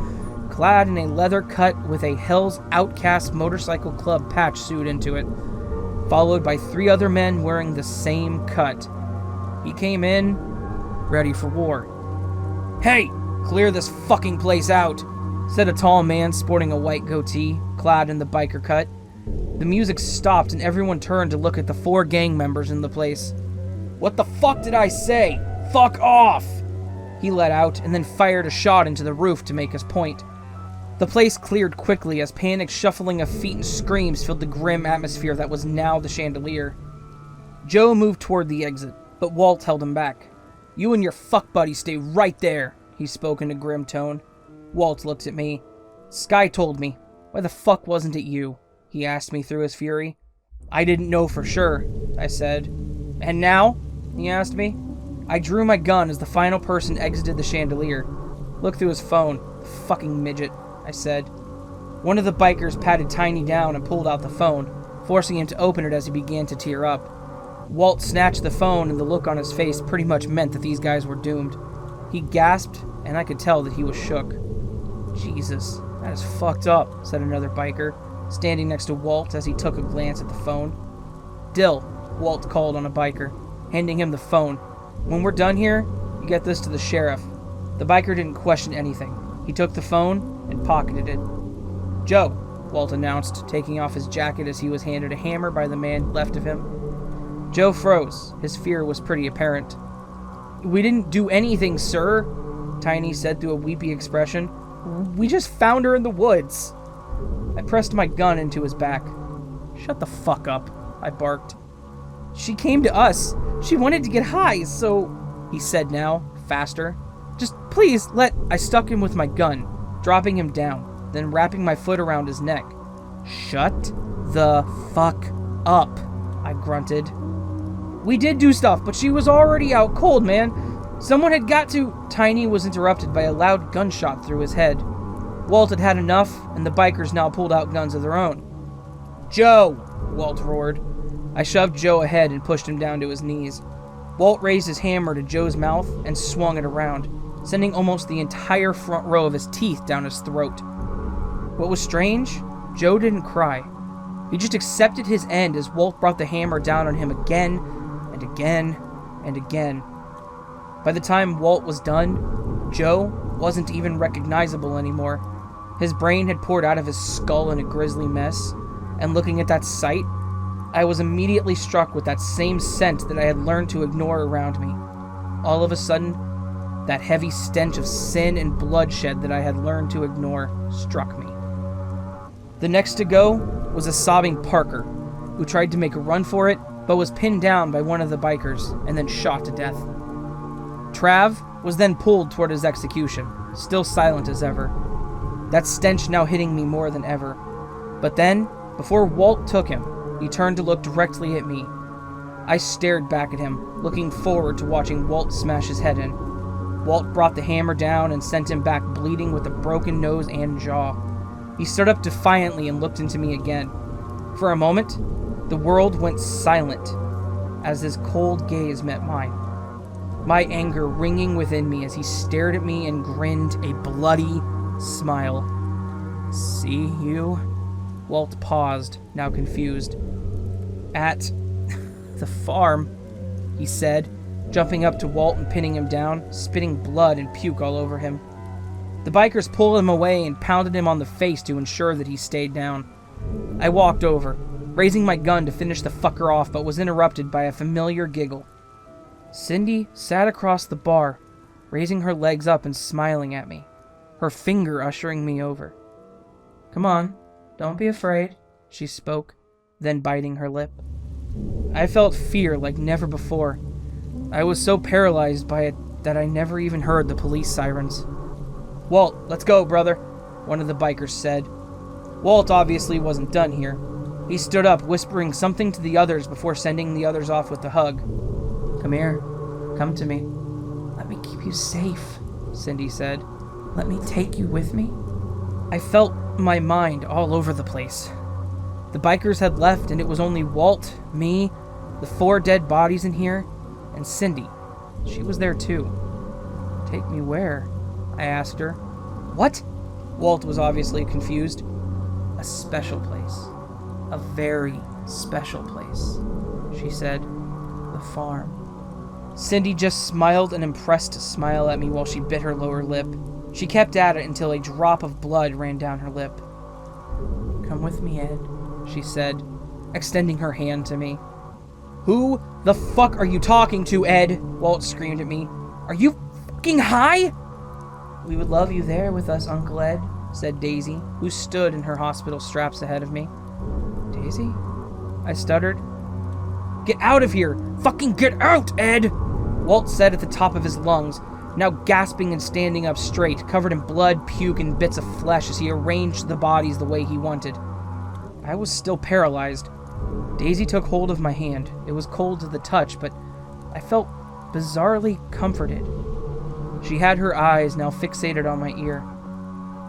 clad in a leather cut with a Hell's Outcast Motorcycle Club patch sewed into it, followed by 3 other men wearing the same cut. He came in, ready for war. Hey, clear this fucking place out, said a tall man sporting a white goatee, clad in the biker cut. The music stopped and everyone turned to look at the 4 gang members in the place. What the fuck did I say? Fuck off! He let out and then fired a shot into the roof to make his point. The place cleared quickly as panicked shuffling of feet and screams filled the grim atmosphere that was now the chandelier. Joe moved toward the exit, but Walt held him back. You and your fuck buddy stay right there, he spoke in a grim tone. Walt looked at me. Sky told me. Why the fuck wasn't it you? He asked me through his fury. I didn't know for sure, I said. And now? He asked me. I drew my gun as the final person exited the chandelier. Looked through his phone. Fucking midget, I said. One of the bikers patted Tiny down and pulled out the phone, forcing him to open it as he began to tear up. Walt snatched the phone, and the look on his face pretty much meant that these guys were doomed. He gasped, and I could tell that he was shook. Jesus, that is fucked up, said another biker, standing next to Walt as he took a glance at the phone. Dill, Walt called on a biker, handing him the phone. When we're done here, you get this to the sheriff. The biker didn't question anything. He took the phone and pocketed it. Joe, Walt announced, taking off his jacket as he was handed a hammer by the man left of him. Joe froze. His fear was pretty apparent. We didn't do anything, sir, Tiny said through a weepy expression. We just found her in the woods. I pressed my gun into his back. Shut the fuck up, I barked. She came to us. She wanted to get high, so... he said now, faster. Just please I stuck him with my gun, dropping him down, then wrapping my foot around his neck. Shut the fuck up, I grunted. We did do stuff, but she was already out cold, man. Someone had got to... Tiny was interrupted by a loud gunshot through his head. Walt had had enough, and the bikers now pulled out guns of their own. Joe, Walt roared. I shoved Joe ahead and pushed him down to his knees. Walt raised his hammer to Joe's mouth and swung it around, sending almost the entire front row of his teeth down his throat. What was strange, Joe didn't cry. He just accepted his end as Walt brought the hammer down on him again and again and again. By the time Walt was done, Joe wasn't even recognizable anymore. His brain had poured out of his skull in a grisly mess, and looking at that sight, I was immediately struck with that same scent that I had learned to ignore around me. All of a sudden, that heavy stench of sin and bloodshed that I had learned to ignore struck me. The next to go was a sobbing Parker, who tried to make a run for it, but was pinned down by one of the bikers and then shot to death. Trav was then pulled toward his execution, still silent as ever. That stench now hitting me more than ever. But then, before Walt took him, he turned to look directly at me. I stared back at him, looking forward to watching Walt smash his head in. Walt brought the hammer down and sent him back bleeding with a broken nose and jaw. He stood up defiantly and looked into me again. For a moment, the world went silent as his cold gaze met mine. My anger ringing within me as he stared at me and grinned a bloody smile. See you? Walt paused, now confused. At the farm, he said, jumping up to Walt and pinning him down, spitting blood and puke all over him. The bikers pulled him away and pounded him on the face to ensure that he stayed down. I walked over, raising my gun to finish the fucker off, but was interrupted by a familiar giggle. Cindy sat across the bar, raising her legs up and smiling at me, her finger ushering me over. Come on, don't be afraid, she spoke, then biting her lip. I felt fear like never before. I was so paralyzed by it that I never even heard the police sirens. Walt, let's go, brother, one of the bikers said. Walt obviously wasn't done here. He stood up, whispering something to the others before sending the others off with a hug. Come here. Come to me. Let me keep you safe, Cindy said. Let me take you with me. I felt my mind all over the place. The bikers had left, and it was only Walt, me, the 4 dead bodies in here, and Cindy. She was there too. Take me where? I asked her. What? Walt was obviously confused. A special place. A very special place, she said. The farm. Cindy just smiled an impressed smile at me while she bit her lower lip. She kept at it until a drop of blood ran down her lip. Come with me, Ed, she said, extending her hand to me. Who the fuck are you talking to, Ed? Walt screamed at me. Are you fucking high? We would love you there with us, Uncle Ed, said Daisy, who stood in her hospital straps ahead of me. Daisy? I stuttered. Get out of here! Fucking get out, Ed! Walt said at the top of his lungs, now gasping and standing up straight, covered in blood, puke, and bits of flesh as he arranged the bodies the way he wanted. I was still paralyzed. Daisy took hold of my hand. It was cold to the touch, but I felt bizarrely comforted. She had her eyes now fixated on my ear.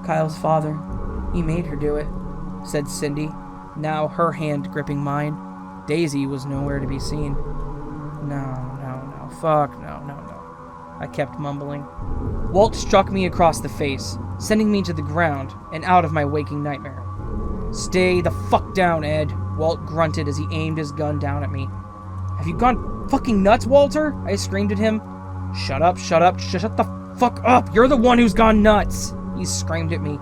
"Kyle's father, he made her do it," said Cindy, now her hand gripping mine. Daisy was nowhere to be seen. No, fuck, no. I kept mumbling. Walt struck me across the face, sending me to the ground and out of my waking nightmare. "Stay the fuck down, Ed," Walt grunted as he aimed his gun down at me. "Have you gone fucking nuts, Walter?" I screamed at him. Shut up, shut the fuck up! You're the one who's gone nuts!" He screamed at me.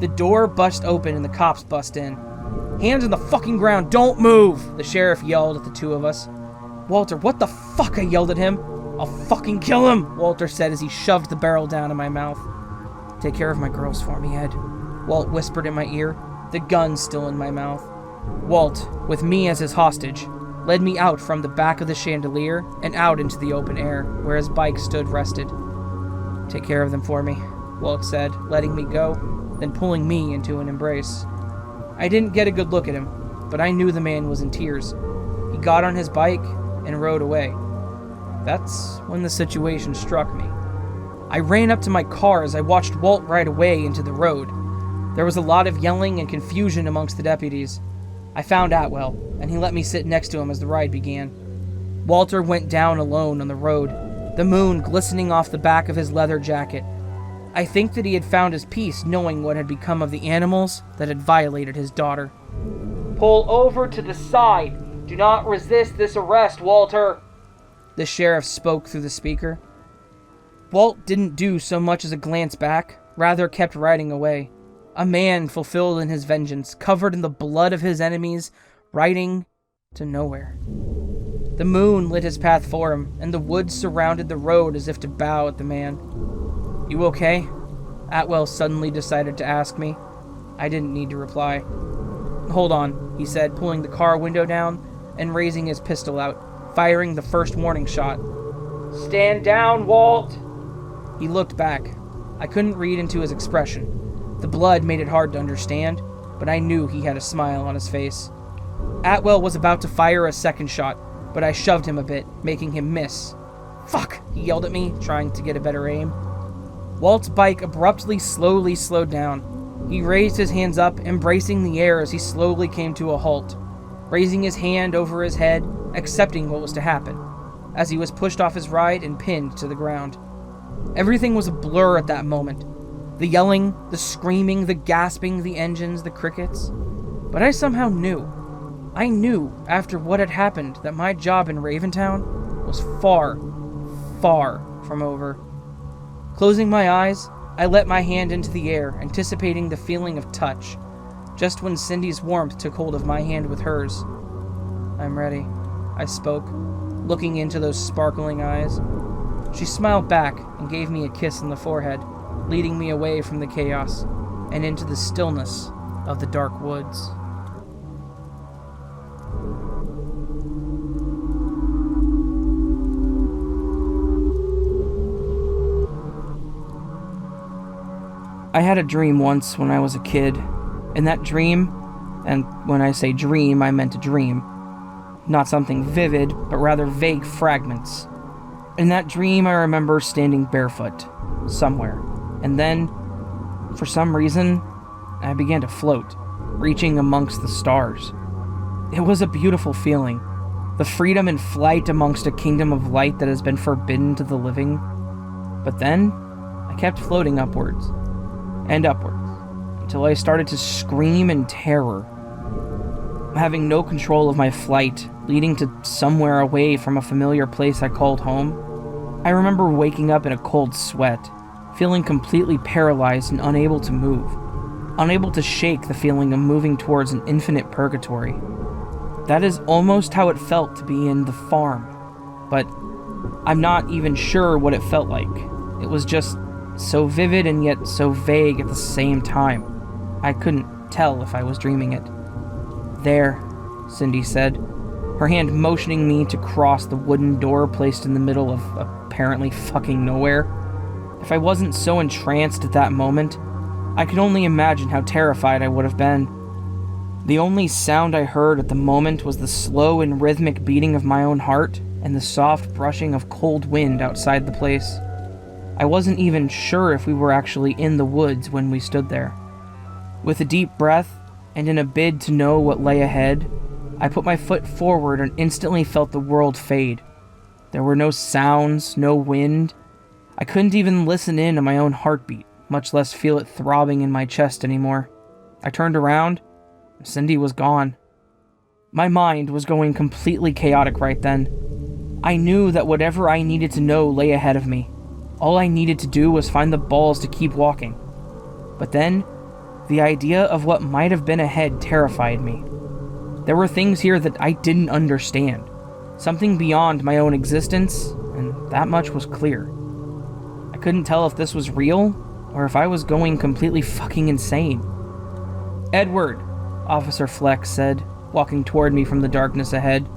The door bust open and the cops bust in. "Hands on the fucking ground, don't move!" the sheriff yelled at the two of us. "Walter, what the fuck?" I yelled at him. "I'll fucking kill him," Walter said as he shoved the barrel down in my mouth. "Take care of my girls for me, Ed," Walt whispered in my ear, the gun still in my mouth. Walt, with me as his hostage, led me out from the back of the chandelier and out into the open air, where his bike stood rested. "Take care of them for me," Walt said, letting me go, then pulling me into an embrace. I didn't get a good look at him, but I knew the man was in tears. He got on his bike and rode away. That's when the situation struck me. I ran up to my car as I watched Walt ride away into the road. There was a lot of yelling and confusion amongst the deputies. I found Atwell, and he let me sit next to him as the ride began. Walter went down alone on the road, the moon glistening off the back of his leather jacket. I think that he had found his peace knowing what had become of the animals that had violated his daughter. "Pull over to the side. Do not resist this arrest, Walter," the sheriff spoke through the speaker. Walt didn't do so much as a glance back, rather kept riding away. A man fulfilled in his vengeance, covered in the blood of his enemies, riding to nowhere. The moon lit his path for him, and the woods surrounded the road as if to bow at the man. "You okay?" Atwell suddenly decided to ask me. I didn't need to reply. "Hold on," he said, pulling the car window down and raising his pistol out, firing the first warning shot. "Stand down, Walt!" He looked back. I couldn't read into his expression. The blood made it hard to understand, but I knew he had a smile on his face. Atwell was about to fire a second shot, but I shoved him a bit, making him miss. "Fuck!" he yelled at me, trying to get a better aim. Walt's bike abruptly slowly slowed down. He raised his hands up, embracing the air as he slowly came to a halt, raising his hand over his head, accepting what was to happen, as he was pushed off his ride and pinned to the ground. Everything was a blur at that moment. The yelling, the screaming, the gasping, the engines, the crickets. But I somehow knew. I knew, after what had happened, that my job in Raventown was far, far from over. Closing my eyes, I let my hand into the air, anticipating the feeling of touch, just when Cindy's warmth took hold of my hand with hers. "I'm ready," I spoke, looking into those sparkling eyes. She smiled back and gave me a kiss on the forehead, leading me away from the chaos and into the stillness of the dark woods. I had a dream once when I was a kid, and that dream, and when I say dream, I meant a dream, not something vivid, but rather vague fragments. In that dream, I remember standing barefoot, somewhere, and then, for some reason, I began to float, reaching amongst the stars. It was a beautiful feeling, the freedom and flight amongst a kingdom of light that has been forbidden to the living. But then, I kept floating upwards, and upwards, until I started to scream in terror. Having no control of my flight, leading to somewhere away from a familiar place I called home, I remember waking up in a cold sweat, feeling completely paralyzed and unable to move, unable to shake the feeling of moving towards an infinite purgatory. That is almost how it felt to be in the farm, but I'm not even sure what it felt like. It was just so vivid and yet so vague at the same time. I couldn't tell if I was dreaming it. "There," Cindy said, her hand motioning me to cross the wooden door placed in the middle of apparently fucking nowhere. If I wasn't so entranced at that moment, I could only imagine how terrified I would have been. The only sound I heard at the moment was the slow and rhythmic beating of my own heart and the soft brushing of cold wind outside the place. I wasn't even sure if we were actually in the woods when we stood there. With a deep breath, and in a bid to know what lay ahead, I put my foot forward and instantly felt the world fade. There were no sounds, no wind. I couldn't even listen in on my own heartbeat, much less feel it throbbing in my chest anymore. I turned around, and Cindy was gone. My mind was going completely chaotic right then. I knew that whatever I needed to know lay ahead of me. All I needed to do was find the balls to keep walking. But then, the idea of what might have been ahead terrified me. There were things here that I didn't understand. Something beyond my own existence, and that much was clear. I couldn't tell if this was real, or if I was going completely fucking insane. "Edward," Officer Fleck said, walking toward me from the darkness ahead.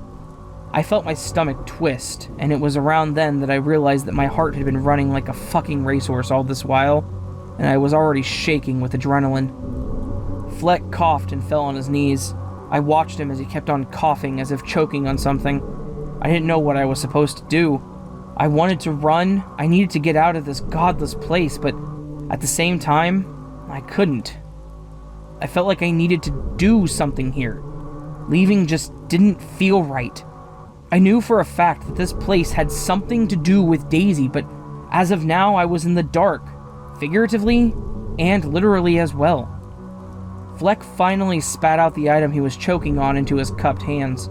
I felt my stomach twist, and it was around then that I realized that my heart had been running like a fucking racehorse all this while, and I was already shaking with adrenaline. Fleck coughed and fell on his knees. I watched him as he kept on coughing as if choking on something. I didn't know what I was supposed to do. I wanted to run, I needed to get out of this godless place, but at the same time, I couldn't. I felt like I needed to do something here. Leaving just didn't feel right. I knew for a fact that this place had something to do with Daisy, but as of now I was in the dark, figuratively and literally as well. Fleck finally spat out the item he was choking on into his cupped hands.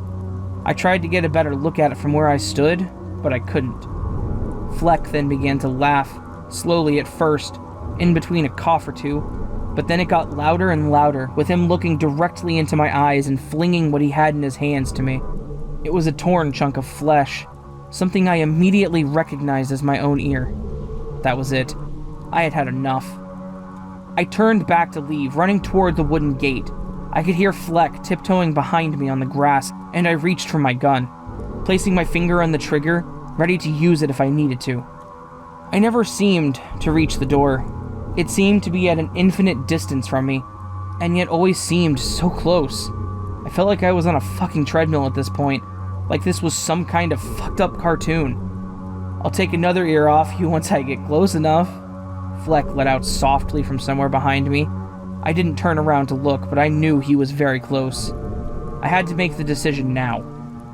I tried to get a better look at it from where I stood, but I couldn't. Fleck then began to laugh, slowly at first, in between a cough or two, but then it got louder and louder, with him looking directly into my eyes and flinging what he had in his hands to me. It was a torn chunk of flesh, something I immediately recognized as my own ear. That was it. I had had enough. I turned back to leave, running toward the wooden gate. I could hear Fleck tiptoeing behind me on the grass, and I reached for my gun, placing my finger on the trigger, ready to use it if I needed to. I never seemed to reach the door. It seemed to be at an infinite distance from me, and yet always seemed so close. I felt like I was on a fucking treadmill at this point, like this was some kind of fucked up cartoon. "I'll take another ear off you once I get close enough," Fleck let out softly from somewhere behind me. I didn't turn around to look, but I knew he was very close. I had to make the decision now.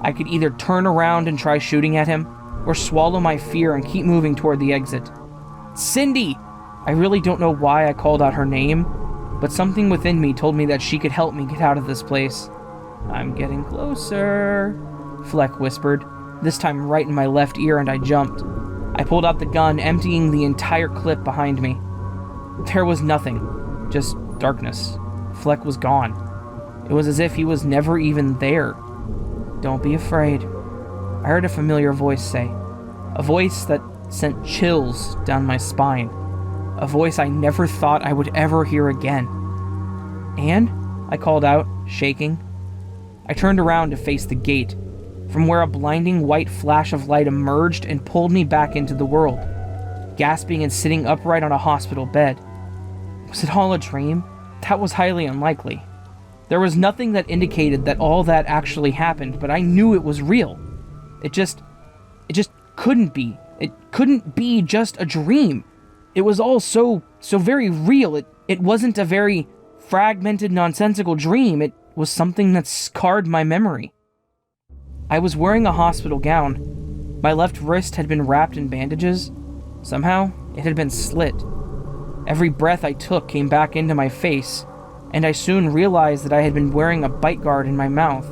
I could either turn around and try shooting at him, or swallow my fear and keep moving toward the exit. "Cindy!" I really don't know why I called out her name, but something within me told me that she could help me get out of this place. "I'm getting closer," Fleck whispered, this time right in my left ear, and I jumped. I pulled out the gun, emptying the entire clip behind me. There was nothing, just darkness. Fleck was gone. It was as if he was never even there. "Don't be afraid," I heard a familiar voice say. A voice that sent chills down my spine. A voice I never thought I would ever hear again. "Anne?" I called out, shaking. I turned around to face the gate, from where a blinding white flash of light emerged and pulled me back into the world, gasping and sitting upright on a hospital bed. Was it all a dream? That was highly unlikely. There was nothing that indicated that all that actually happened, but I knew it was real. It just couldn't be. It couldn't be just a dream. It was all so very real. It wasn't a very fragmented, nonsensical dream. It was something that scarred my memory. I was wearing a hospital gown. My left wrist had been wrapped in bandages. Somehow, it had been slit. Every breath I took came back into my face, and I soon realized that I had been wearing a bite guard in my mouth.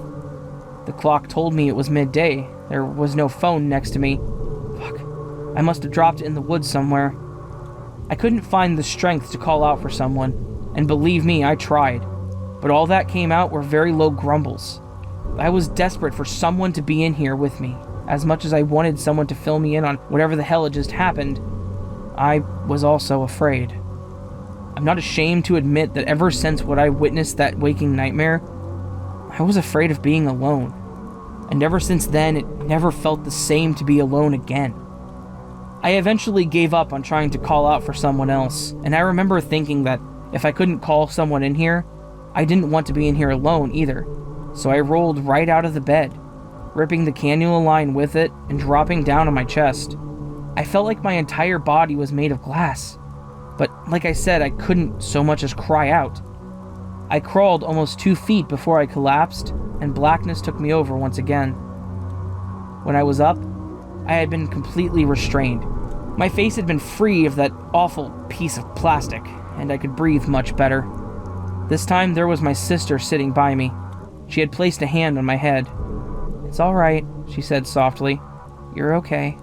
The clock told me it was midday. There was no phone next to me. Fuck. I must have dropped it in the woods somewhere. I couldn't find the strength to call out for someone, and believe me, I tried. But all that came out were very low grumbles. I was desperate for someone to be in here with me, as much as I wanted someone to fill me in on whatever the hell had just happened. I was also afraid. I'm not ashamed to admit that ever since what I witnessed that waking nightmare, I was afraid of being alone. and ever since then, it never felt the same to be alone again. I eventually gave up on trying to call out for someone else, and I remember thinking that if I couldn't call someone in here, I didn't want to be in here alone either, so I rolled right out of the bed, ripping the cannula line with it and dropping down on my chest. I felt like my entire body was made of glass, but like I said, I couldn't so much as cry out. I crawled almost 2 feet before I collapsed, and blackness took me over once again. When I was up, I had been completely restrained. My face had been free of that awful piece of plastic, and I could breathe much better. This time, there was my sister sitting by me. She had placed a hand on my head. "It's all right," she said softly. "You're okay."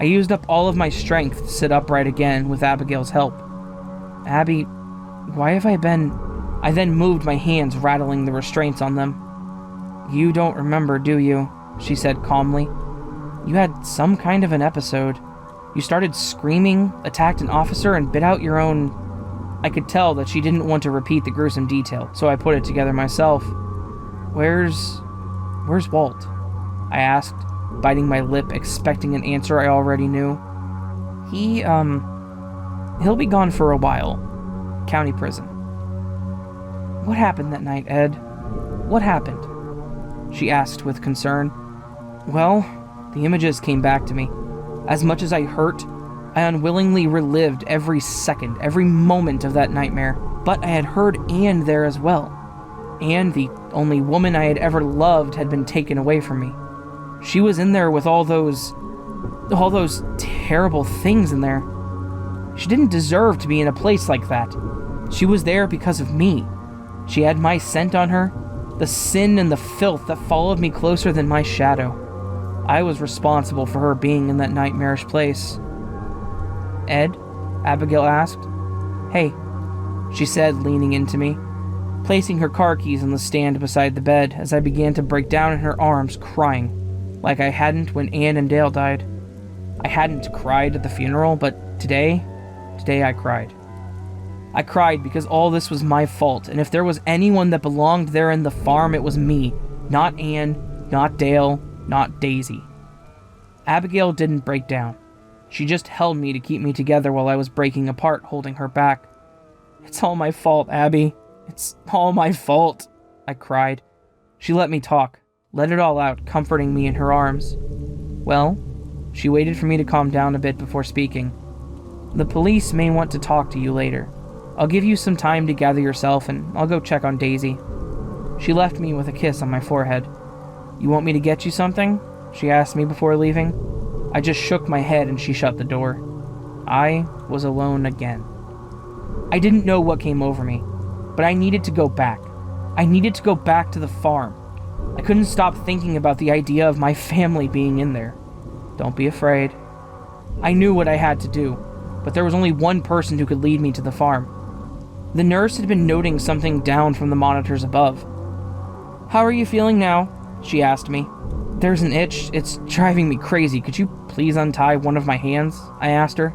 I used up all of my strength to sit upright again with Abigail's help. "Abby, why have I been..." I then moved my hands, rattling the restraints on them. "You don't remember, do you?" she said calmly. "You had some kind of an episode. You started screaming, attacked an officer, and bit out your own..." I could tell that she didn't want to repeat the gruesome detail, so I put it together myself. Where's Walt?" I asked, biting my lip, expecting an answer I already knew. He'll be gone for a while. County prison." "What happened that night, Ed? What happened?" she asked with concern. "Well, the images came back to me. As much as I hurt, I unwillingly relived every second, every moment of that nightmare. But I had heard Anne there as well. Anne, the only woman I had ever loved, had been taken away from me. She was in there with all those terrible things in there. She didn't deserve to be in a place like that. She was there because of me. She had my scent on her, the sin and the filth that followed me closer than my shadow. I was responsible for her being in that nightmarish place." "Ed?" Abigail asked. "Hey," she said, leaning into me, placing her car keys on the stand beside the bed as I began to break down in her arms, crying, like I hadn't when Anne and Dale died. I hadn't cried at the funeral, but today I cried. I cried because all this was my fault, and if there was anyone that belonged there in the farm, it was me. Not Anne, not Dale, not Daisy. Abigail didn't break down. She just held me to keep me together while I was breaking apart, holding her back. "It's all my fault, Abby. It's all my fault," I cried. She let me talk, let it all out, comforting me in her arms. "Well," she waited for me to calm down a bit before speaking. "The police may want to talk to you later. I'll give you some time to gather yourself, and I'll go check on Daisy." She left me with a kiss on my forehead. "You want me to get you something?" she asked me before leaving. I just shook my head and she shut the door. I was alone again. I didn't know what came over me, but I needed to go back. I needed to go back to the farm. I couldn't stop thinking about the idea of my family being in there. Don't be afraid. I knew what I had to do, but there was only one person who could lead me to the farm. The nurse had been noting something down from the monitors above. "How are you feeling now?" she asked me. "There's an itch. It's driving me crazy. Could you please untie one of my hands?" I asked her.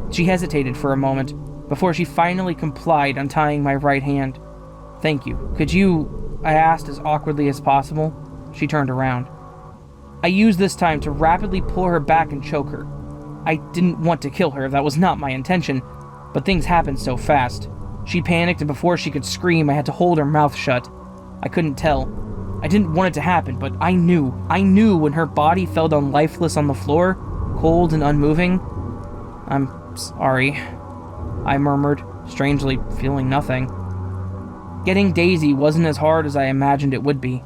She hesitated for a moment before she finally complied, untying my right hand. "Thank you. Could you..." I asked as awkwardly as possible. She turned around. I used this time to rapidly pull her back and choke her. I didn't want to kill her. That was not my intention, but things happened so fast. She panicked, and before she could scream, I had to hold her mouth shut. I couldn't tell. I didn't want it to happen, but I knew when her body fell down lifeless on the floor, cold and unmoving. "I'm sorry," I murmured, strangely feeling nothing. Getting Daisy wasn't as hard as I imagined it would be.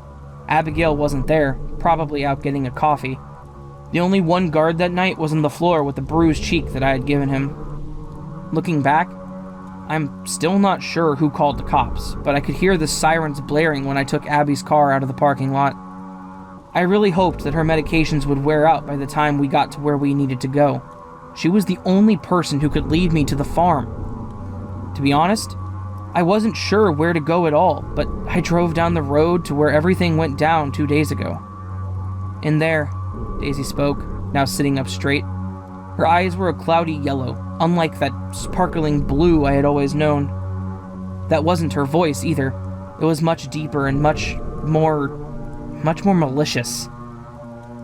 Abigail wasn't there, probably out getting a coffee. The only one guard that night was on the floor with the bruised cheek that I had given him. Looking back, I'm still not sure who called the cops, but I could hear the sirens blaring when I took Abby's car out of the parking lot. I really hoped that her medications would wear out by the time we got to where we needed to go. She was the only person who could lead me to the farm. To be honest, I wasn't sure where to go at all, but I drove down the road to where everything went down 2 days ago. "In there," Daisy spoke, now sitting up straight. Her eyes were a cloudy yellow, unlike that sparkling blue I had always known. That wasn't her voice either. It was much deeper and much more much more malicious.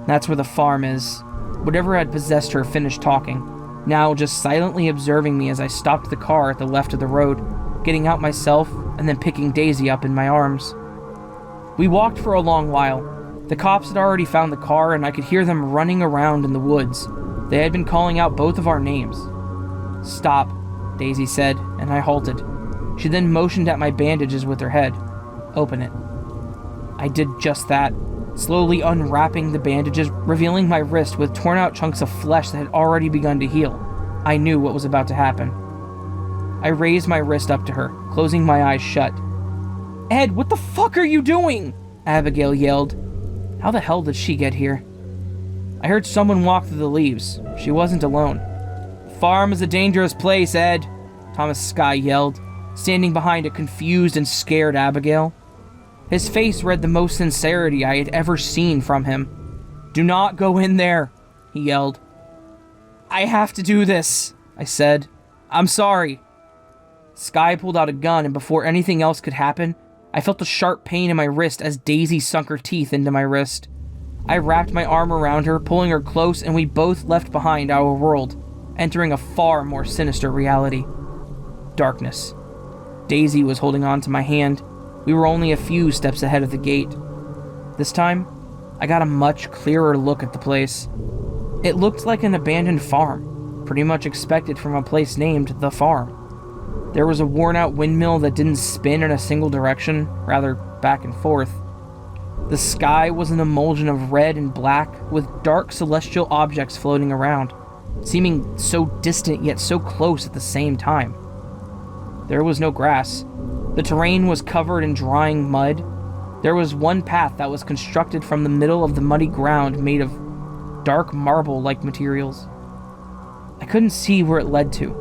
That's where the farm is. Whatever had possessed her finished talking, now just silently observing me as I stopped the car at the left of the road, getting out myself and then picking Daisy up in my arms. We walked for a long while. The cops had already found the car and I could hear them running around in the woods. They had been calling out both of our names. "Stop," Daisy said, and I halted. She then motioned at my bandages with her head. "Open it." I did just that, slowly unwrapping the bandages, revealing my wrist with torn out chunks of flesh that had already begun to heal. I knew what was about to happen. I raised my wrist up to her, closing my eyes shut. "Ed, what the fuck are you doing?" Abigail yelled. How the hell did she get here? I heard someone walk through the leaves. She wasn't alone. "Farm is a dangerous place, Ed," Thomas Sky yelled, standing behind a confused and scared Abigail. His face read the most sincerity I had ever seen from him. "Do not go in there," he yelled. "I have to do this," I said. "I'm sorry." Sky pulled out a gun, and before anything else could happen, I felt a sharp pain in my wrist as Daisy sunk her teeth into my wrist. I wrapped my arm around her, pulling her close, and we both left behind our world, entering a far more sinister reality. Darkness. Daisy was holding on to my hand. We were only a few steps ahead of the gate. This time, I got a much clearer look at the place. It looked like an abandoned farm, pretty much expected from a place named The Farm. There was a worn-out windmill that didn't spin in a single direction, rather back and forth. The sky was an emulsion of red and black, with dark celestial objects floating around, seeming so distant yet so close at the same time. There was no grass. The terrain was covered in drying mud. There was one path that was constructed from the middle of the muddy ground made of dark marble-like materials. I couldn't see where it led to.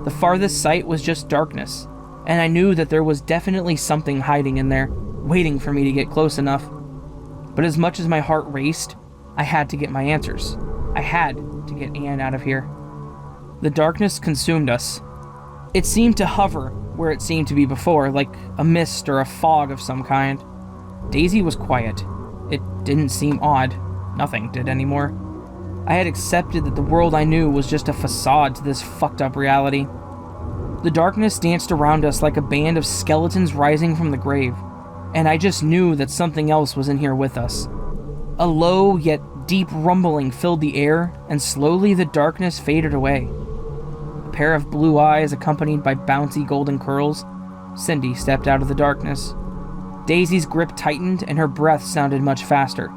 The farthest sight was just darkness, and I knew that there was definitely something hiding in there, waiting for me to get close enough. But as much as my heart raced, I had to get my answers. I had to get Anne out of here. The darkness consumed us. It seemed to hover where it seemed to be before, like a mist or a fog of some kind. Daisy was quiet. It didn't seem odd. Nothing did anymore. I had accepted that the world I knew was just a facade to this fucked up reality. The darkness danced around us like a band of skeletons rising from the grave, and I just knew that something else was in here with us. A low yet deep rumbling filled the air, and slowly the darkness faded away. A pair of blue eyes accompanied by bouncy golden curls, Cindy stepped out of the darkness. Daisy's grip tightened and her breath sounded much faster.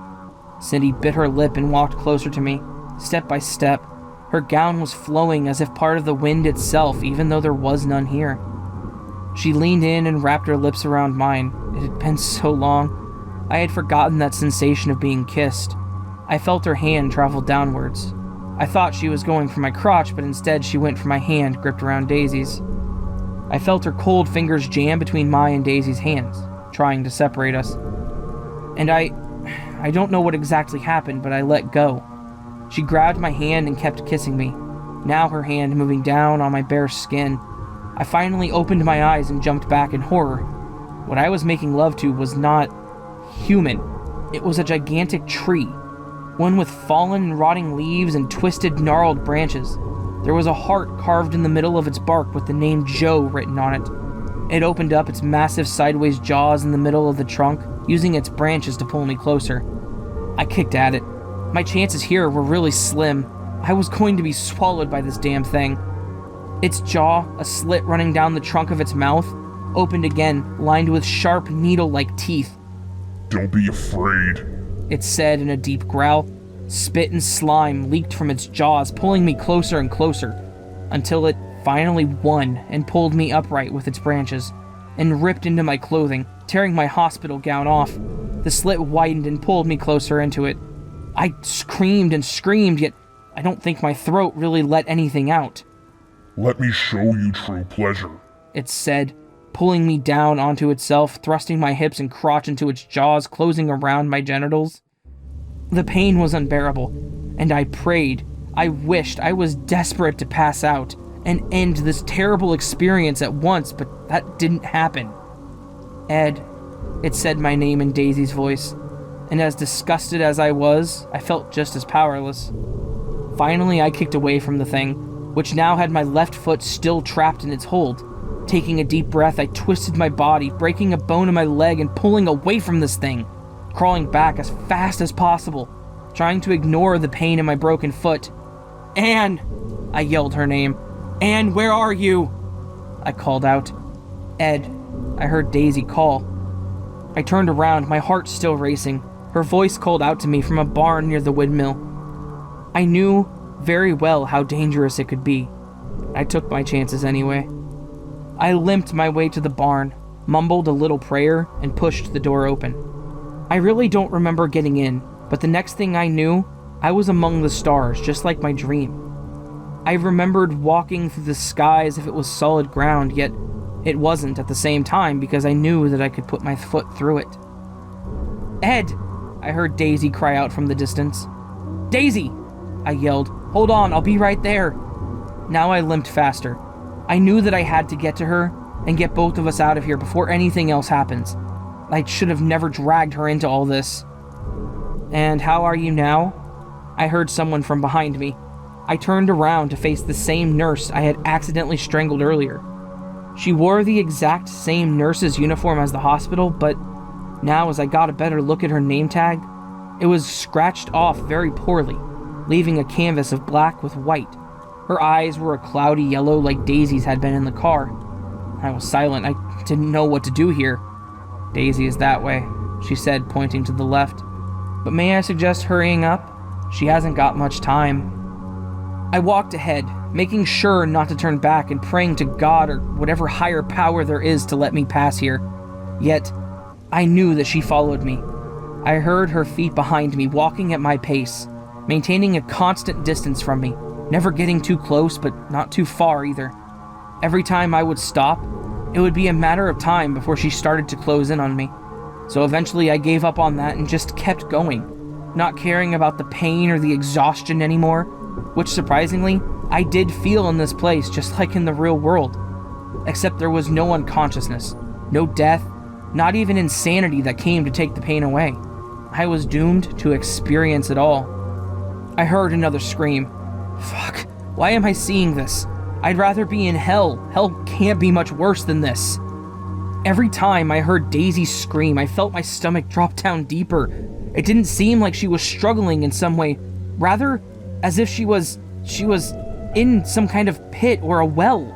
Cindy bit her lip and walked closer to me, step by step. Her gown was flowing as if part of the wind itself, even though there was none here. She leaned in and wrapped her lips around mine. It had been so long. I had forgotten that sensation of being kissed. I felt her hand travel downwards. I thought she was going for my crotch, but instead she went for my hand gripped around Daisy's. I felt her cold fingers jam between my and Daisy's hands, trying to separate us. And I don't know what exactly happened, but I let go. She grabbed my hand and kept kissing me, now her hand moving down on my bare skin. I finally opened my eyes and jumped back in horror. What I was making love to was not human. It was a gigantic tree, one with fallen and rotting leaves and twisted, gnarled branches. There was a heart carved in the middle of its bark with the name Joe written on it. It opened up its massive sideways jaws in the middle of the trunk, using its branches to pull me closer. I kicked at it. My chances here were really slim. I was going to be swallowed by this damn thing. Its jaw, a slit running down the trunk of its mouth, opened again, lined with sharp, needle-like teeth. "Don't be afraid," it said in a deep growl. Spit and slime leaked from its jaws, pulling me closer and closer, until it finally won and pulled me upright with its branches, and ripped into my clothing, tearing my hospital gown off. The slit widened and pulled me closer into it. I screamed and screamed, yet I don't think my throat really let anything out. "Let me show you true pleasure," it said, pulling me down onto itself, thrusting my hips and crotch into its jaws, closing around my genitals. The pain was unbearable, and I prayed, I wished, I was desperate to pass out and end this terrible experience at once, but that didn't happen. "Ed," it said my name in Daisy's voice. and as disgusted as I was, I felt just as powerless. Finally, I kicked away from the thing, which now had my left foot still trapped in its hold. Taking a deep breath, I twisted my body, breaking a bone in my leg and pulling away from this thing, crawling back as fast as possible, trying to ignore the pain in my broken foot. "Anne!" I yelled her name. "Anne, where are you?" I called out. "Ed," I heard Daisy call. I turned around, my heart still racing. Her voice called out to me from a barn near the windmill. I knew very well how dangerous it could be. I took my chances anyway. I limped my way to the barn, mumbled a little prayer, and pushed the door open. I really don't remember getting in, but the next thing I knew, I was among the stars, just like my dream. I remembered walking through the sky as if it was solid ground, yet it wasn't at the same time because I knew that I could put my foot through it. "Ed!" I heard Daisy cry out from the distance. "Daisy!" I yelled. "Hold on, I'll be right there." Now I limped faster. I knew that I had to get to her and get both of us out of here before anything else happens. I should have never dragged her into all this. "And how are you now?" I heard someone from behind me. I turned around to face the same nurse I had accidentally strangled earlier. She wore the exact same nurse's uniform as the hospital, but now as I got a better look at her name tag, it was scratched off very poorly, leaving a canvas of black with white. Her eyes were a cloudy yellow like Daisy's had been in the car. I was silent. I didn't know what to do here. "Daisy is that way," she said, pointing to the left. "But may I suggest hurrying up? She hasn't got much time." I walked ahead, making sure not to turn back and praying to God or whatever higher power there is to let me pass here. Yet, I knew that she followed me. I heard her feet behind me, walking at my pace, maintaining a constant distance from me, never getting too close, but not too far either. Every time I would stop, it would be a matter of time before she started to close in on me. So eventually I gave up on that and just kept going, not caring about the pain or the exhaustion anymore, which surprisingly, I did feel in this place just like in the real world. Except there was no unconsciousness, no death, not even insanity that came to take the pain away. I was doomed to experience it all. I heard another scream. Fuck, why am I seeing this? I'd rather be in hell. Hell can't be much worse than this. Every time I heard Daisy scream, I felt my stomach drop down deeper. It didn't seem like she was struggling in some way, rather as if she was in some kind of pit or a well.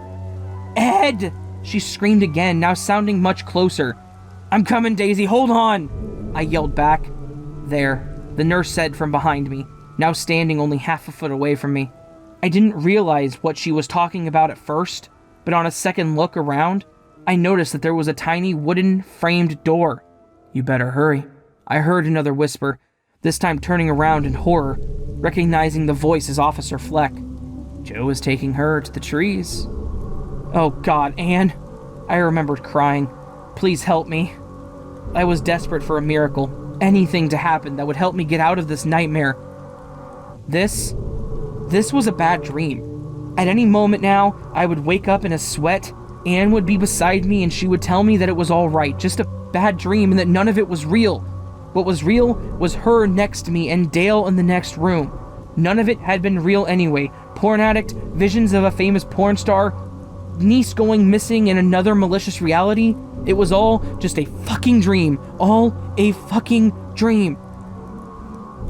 "Ed!" she screamed again, now sounding much closer. "I'm coming, Daisy, hold on!" I yelled back. "There," the nurse said from behind me, now standing only half a foot away from me. I didn't realize what she was talking about at first, but on a second look around, I noticed that there was a tiny wooden framed door. "You better hurry," I heard another whisper, this time turning around in horror, recognizing the voice as Officer Fleck. "Joe is taking her to the trees." "Oh God, Anne," I remembered crying. "Please help me." I was desperate for a miracle, anything to happen that would help me get out of this nightmare. This was a bad dream. At any moment now, I would wake up in a sweat, Anne would be beside me and she would tell me that it was all right, just a bad dream and that none of it was real. What was real was her next to me and Dale in the next room. None of it had been real anyway. Porn addict, visions of a famous porn star, niece going missing in another malicious reality. It was all just a fucking dream. All a fucking dream.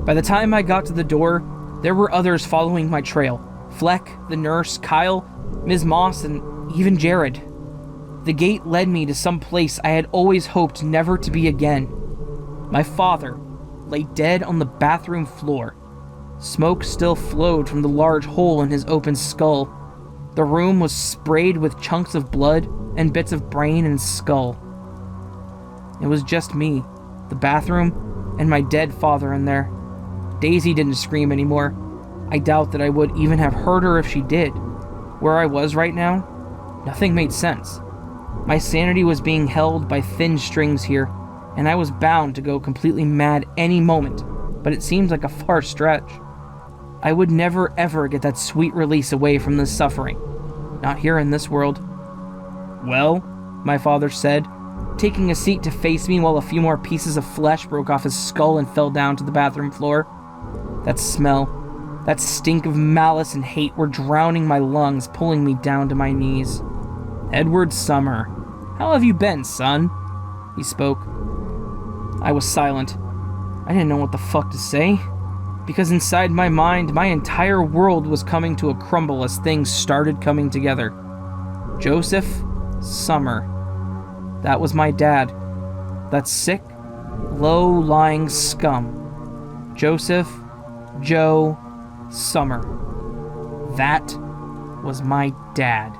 By the time I got to the door, there were others following my trail. Fleck, the nurse, Kyle, Ms. Moss, and even Jared. The gate led me to some place I had always hoped never to be again. My father lay dead on the bathroom floor. Smoke still flowed from the large hole in his open skull. The room was sprayed with chunks of blood and bits of brain and skull. It was just me, the bathroom, and my dead father in there. Daisy didn't scream anymore. I doubt that I would even have heard her if she did. Where I was right now, nothing made sense. My sanity was being held by thin strings here, and I was bound to go completely mad any moment, but it seemed like a far stretch. I would never ever get that sweet release away from this suffering. Not here in this world. "Well," my father said, taking a seat to face me while a few more pieces of flesh broke off his skull and fell down to the bathroom floor. That smell, that stink of malice and hate were drowning my lungs, pulling me down to my knees. "Edward Summer, how have you been, son?" he spoke. I was silent. I didn't know what the fuck to say, because inside my mind, my entire world was coming to a crumble as things started coming together. Joseph Summer. That was my dad. That sick, low-lying scum. Joseph Joe Summer. That was my dad.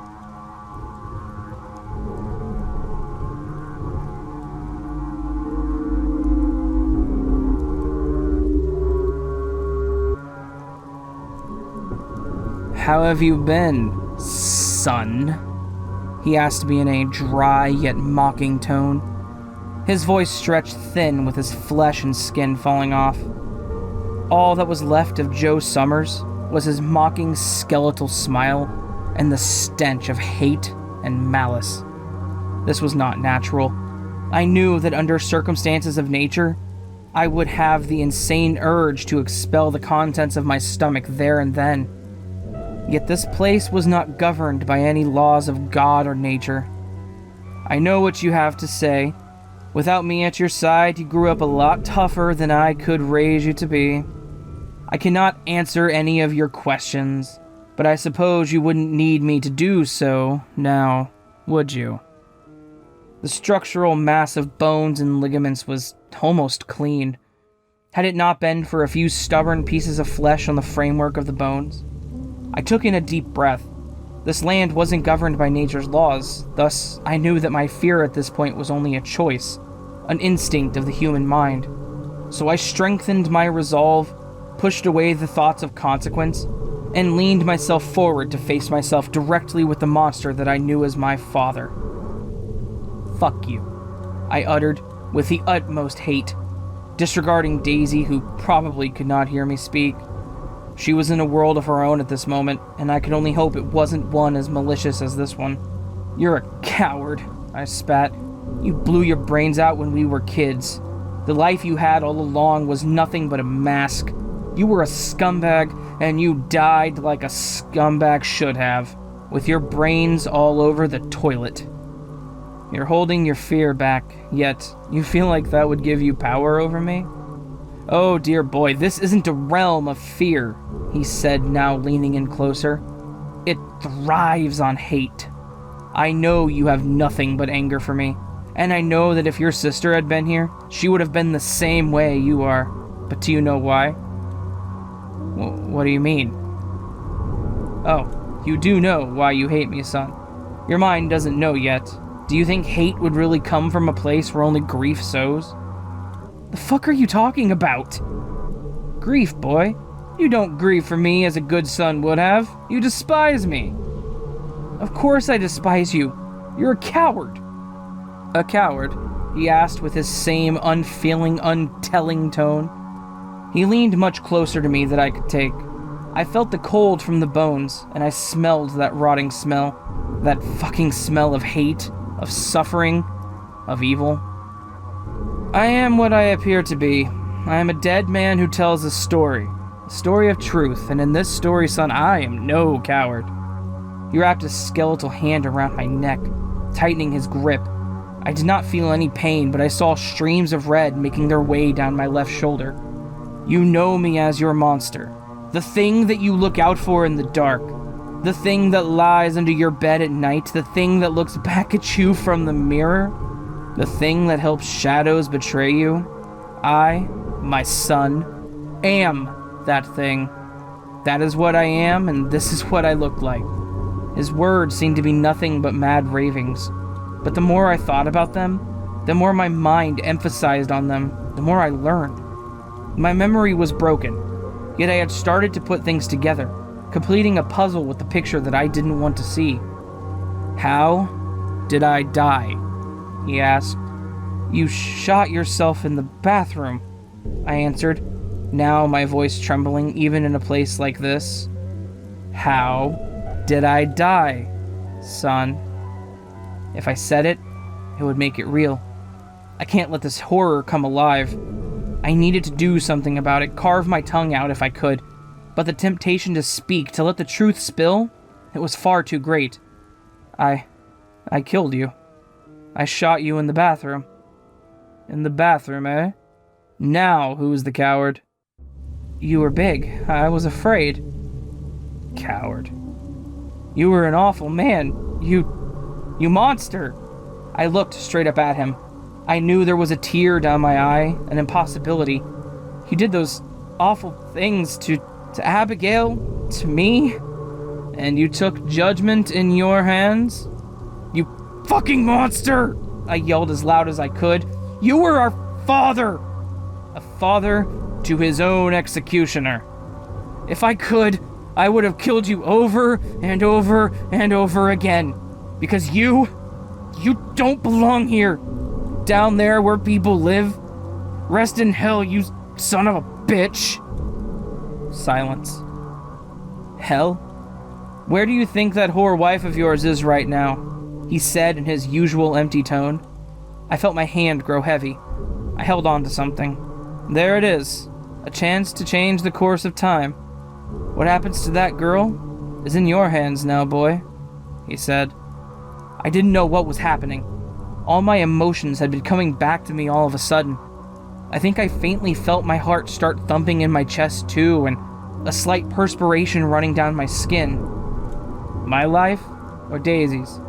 "How have you been, son?" he asked me in a dry yet mocking tone. His voice stretched thin with his flesh and skin falling off. All that was left of Joe Summers was his mocking skeletal smile and the stench of hate and malice. This was not natural. I knew that under circumstances of nature, I would have the insane urge to expel the contents of my stomach there and then. Yet this place was not governed by any laws of God or nature. "I know what you have to say. Without me at your side, you grew up a lot tougher than I could raise you to be. I cannot answer any of your questions, but I suppose you wouldn't need me to do so now, would you?" The structural mass of bones and ligaments was almost clean. Had it not been for a few stubborn pieces of flesh on the framework of the bones. I took in a deep breath. This land wasn't governed by nature's laws, thus I knew that my fear at this point was only a choice, an instinct of the human mind. So I strengthened my resolve, pushed away the thoughts of consequence, and leaned myself forward to face myself directly with the monster that I knew as my father. "Fuck you," I uttered with the utmost hate, disregarding Daisy, who probably could not hear me speak. She was in a world of her own at this moment, and I could only hope it wasn't one as malicious as this one. "You're a coward," I spat. "You blew your brains out when we were kids. The life you had all along was nothing but a mask. You were a scumbag, and you died like a scumbag should have, with your brains all over the toilet. You're holding your fear back, yet you feel like that would give you power over me? Oh dear boy, this isn't a realm of fear," he said, now leaning in closer. "It thrives on hate. I know you have nothing but anger for me, and I know that if your sister had been here, she would have been the same way you are. But do you know why?" What do you mean?" "Oh, you do know why you hate me, son. Your mind doesn't know yet. Do you think hate would really come from a place where only grief sows?" "The fuck are you talking about?" "Grief, boy. You don't grieve for me as a good son would have. You despise me." "Of course I despise you. You're a coward." "A coward?" he asked with his same unfeeling, untelling tone. He leaned much closer to me than I could take. I felt the cold from the bones, and I smelled that rotting smell. That fucking smell of hate, of suffering, of evil. "I am what I appear to be. I am a dead man who tells a story of truth, and in this story, son, I am no coward." He wrapped a skeletal hand around my neck, tightening his grip. I did not feel any pain, but I saw streams of red making their way down my left shoulder. "You know me as your monster. The thing that you look out for in the dark. The thing that lies under your bed at night. The thing that looks back at you from the mirror. The thing that helps shadows betray you. I, my son, am that thing. That is what I am, and this is what I look like." His words seemed to be nothing but mad ravings. But the more I thought about them, the more my mind emphasized on them, the more I learned. My memory was broken, yet I had started to put things together, completing a puzzle with the picture that I didn't want to see. "How did I die?" he asked. "You shot yourself in the bathroom," I answered, now my voice trembling even in a place like this. "How did I die, son?" If I said it, it would make it real. I can't let this horror come alive. I needed to do something about it, carve my tongue out if I could, but the temptation to speak, to let the truth spill, it was far too great. I killed you. I shot you in the bathroom. In the bathroom, eh? Now, who's the coward? You were big. I was afraid. Coward. You were an awful man. You monster. I looked straight up at him. I knew there was a tear down my eye, an impossibility. You did those awful things to Abigail, to me, and you took judgment in your hands? You fucking monster! I yelled as loud as I could. You were our father! A father to his own executioner. If I could, I would have killed you over and over and over again. Because you don't belong here. Down there where people live. Rest in hell, you son of a bitch. Silence. Hell? Where do you think that whore wife of yours is right now? He said in his usual empty tone. I felt my hand grow heavy. I held on to something. There it is. A chance to change the course of time. What happens to that girl is in your hands now, boy, he said. I didn't know what was happening. All my emotions had been coming back to me all of a sudden. I think I faintly felt my heart start thumping in my chest too, and a slight perspiration running down my skin. My life or Daisy's?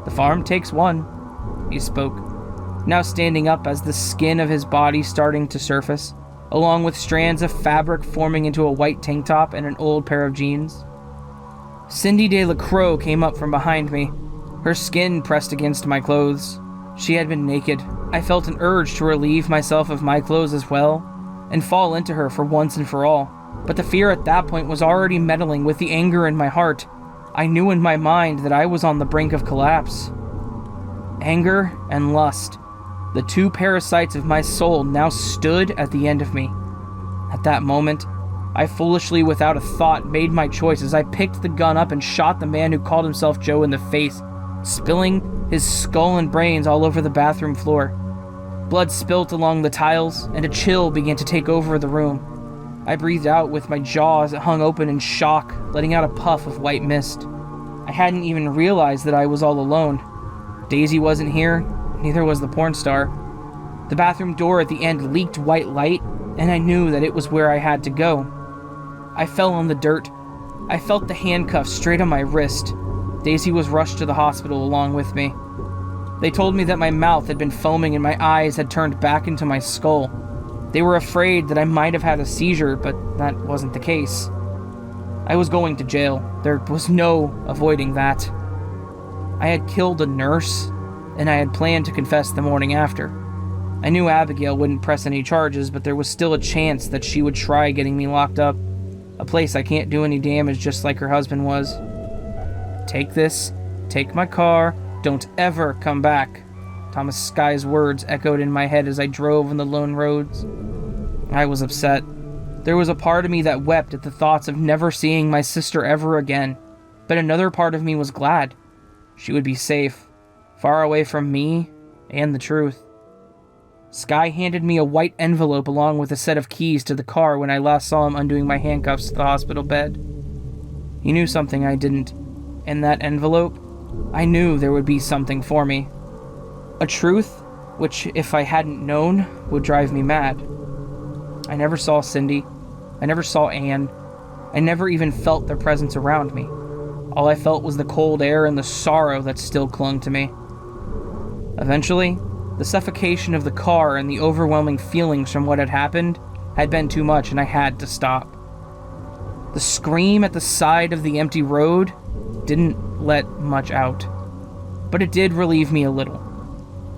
The farm takes one, he spoke, now standing up as the skin of his body starting to surface, along with strands of fabric forming into a white tank top and an old pair of jeans. Cindy de la Croix came up from behind me, her skin pressed against my clothes. She had been naked. I felt an urge to relieve myself of my clothes as well, and fall into her for once and for all. But the fear at that point was already meddling with the anger in my heart. I knew in my mind that I was on the brink of collapse. Anger and lust, the two parasites of my soul, now stood at the end of me. At that moment, I foolishly, without a thought, made my choice as I picked the gun up and shot the man who called himself Joe in the face, spilling his skull and brains all over the bathroom floor. Blood spilt along the tiles, and a chill began to take over the room. I breathed out with my jaws hung open in shock, letting out a puff of white mist. I hadn't even realized that I was all alone. Daisy wasn't here, neither was the porn star. The bathroom door at the end leaked white light, and I knew that it was where I had to go. I fell on the dirt. I felt the handcuffs straight on my wrist. Daisy was rushed to the hospital along with me. They told me that my mouth had been foaming and my eyes had turned back into my skull. They were afraid that I might have had a seizure, but that wasn't the case. I was going to jail. There was no avoiding that. I had killed a nurse, and I had planned to confess the morning after. I knew Abigail wouldn't press any charges, but there was still a chance that she would try getting me locked up. A place I can't do any damage, just like her husband was. Take this, take my car, don't ever come back. Thomas Sky's words echoed in my head as I drove on the lone roads. I was upset. There was a part of me that wept at the thoughts of never seeing my sister ever again, but another part of me was glad. She would be safe, far away from me and the truth. Sky handed me a white envelope along with a set of keys to the car when I last saw him undoing my handcuffs to the hospital bed. He knew something I didn't. In that envelope, I knew there would be something for me. A truth which, if I hadn't known, would drive me mad. I never saw Cindy. I never saw Anne. I never even felt their presence around me. All I felt was the cold air and the sorrow that still clung to me. Eventually, the suffocation of the car and the overwhelming feelings from what had happened had been too much, and I had to stop. The scream at the side of the empty road didn't let much out, but it did relieve me a little.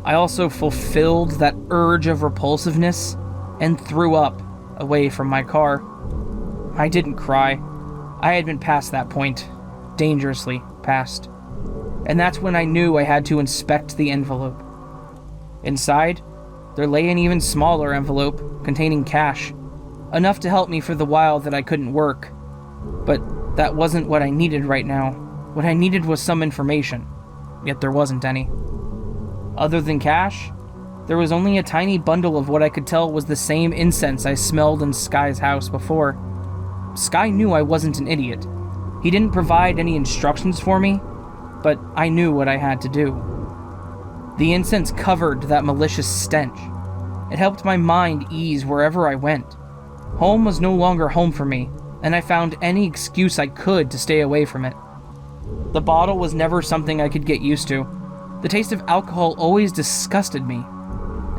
I also fulfilled that urge of repulsiveness and threw up away from my car. I didn't cry. I had been past that point, dangerously past. And that's when I knew I had to inspect the envelope. Inside, there lay an even smaller envelope containing cash, enough to help me for the while that I couldn't work. But that wasn't what I needed right now. What I needed was some information, yet there wasn't any. Other than cash, There was only a tiny bundle of what I could tell was the same incense I smelled in Sky's house before. Sky knew I wasn't an idiot. He didn't provide any instructions for me, but I knew what I had to do. The incense covered that malicious stench. It helped my mind ease wherever I went. Home was no longer home for me, and I found any excuse I could to stay away from it. The bottle was never something I could get used to. The taste of alcohol always disgusted me,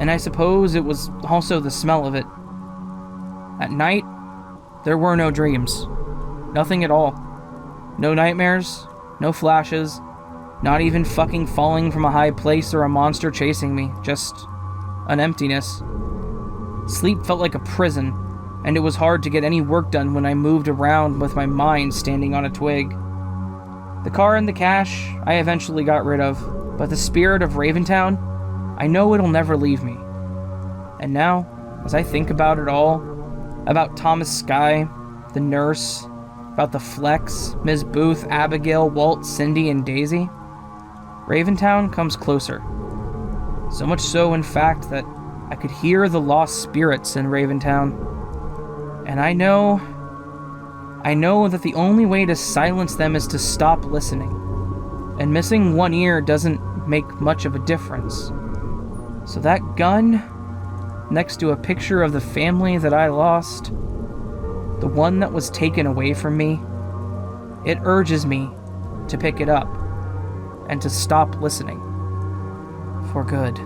and I suppose it was also the smell of it. At night, there were no dreams. Nothing at all. No nightmares, no flashes, not even fucking falling from a high place or a monster chasing me, just an emptiness. Sleep felt like a prison, and it was hard to get any work done when I moved around with my mind standing on a twig. The car and the cash I eventually got rid of, but the spirit of Raventown, I know it'll never leave me. And now, as I think about it all, about Thomas Sky, the nurse, about the Flex, Ms. Booth, Abigail, Walt, Cindy, and Daisy, Raventown comes closer. So much so, in fact, that I could hear the lost spirits in Raventown. And I know that the only way to silence them is to stop listening. And missing one ear doesn't make much of a difference. So that gun, next to a picture of the family that I lost, the one that was taken away from me, it urges me to pick it up and to stop listening. For good.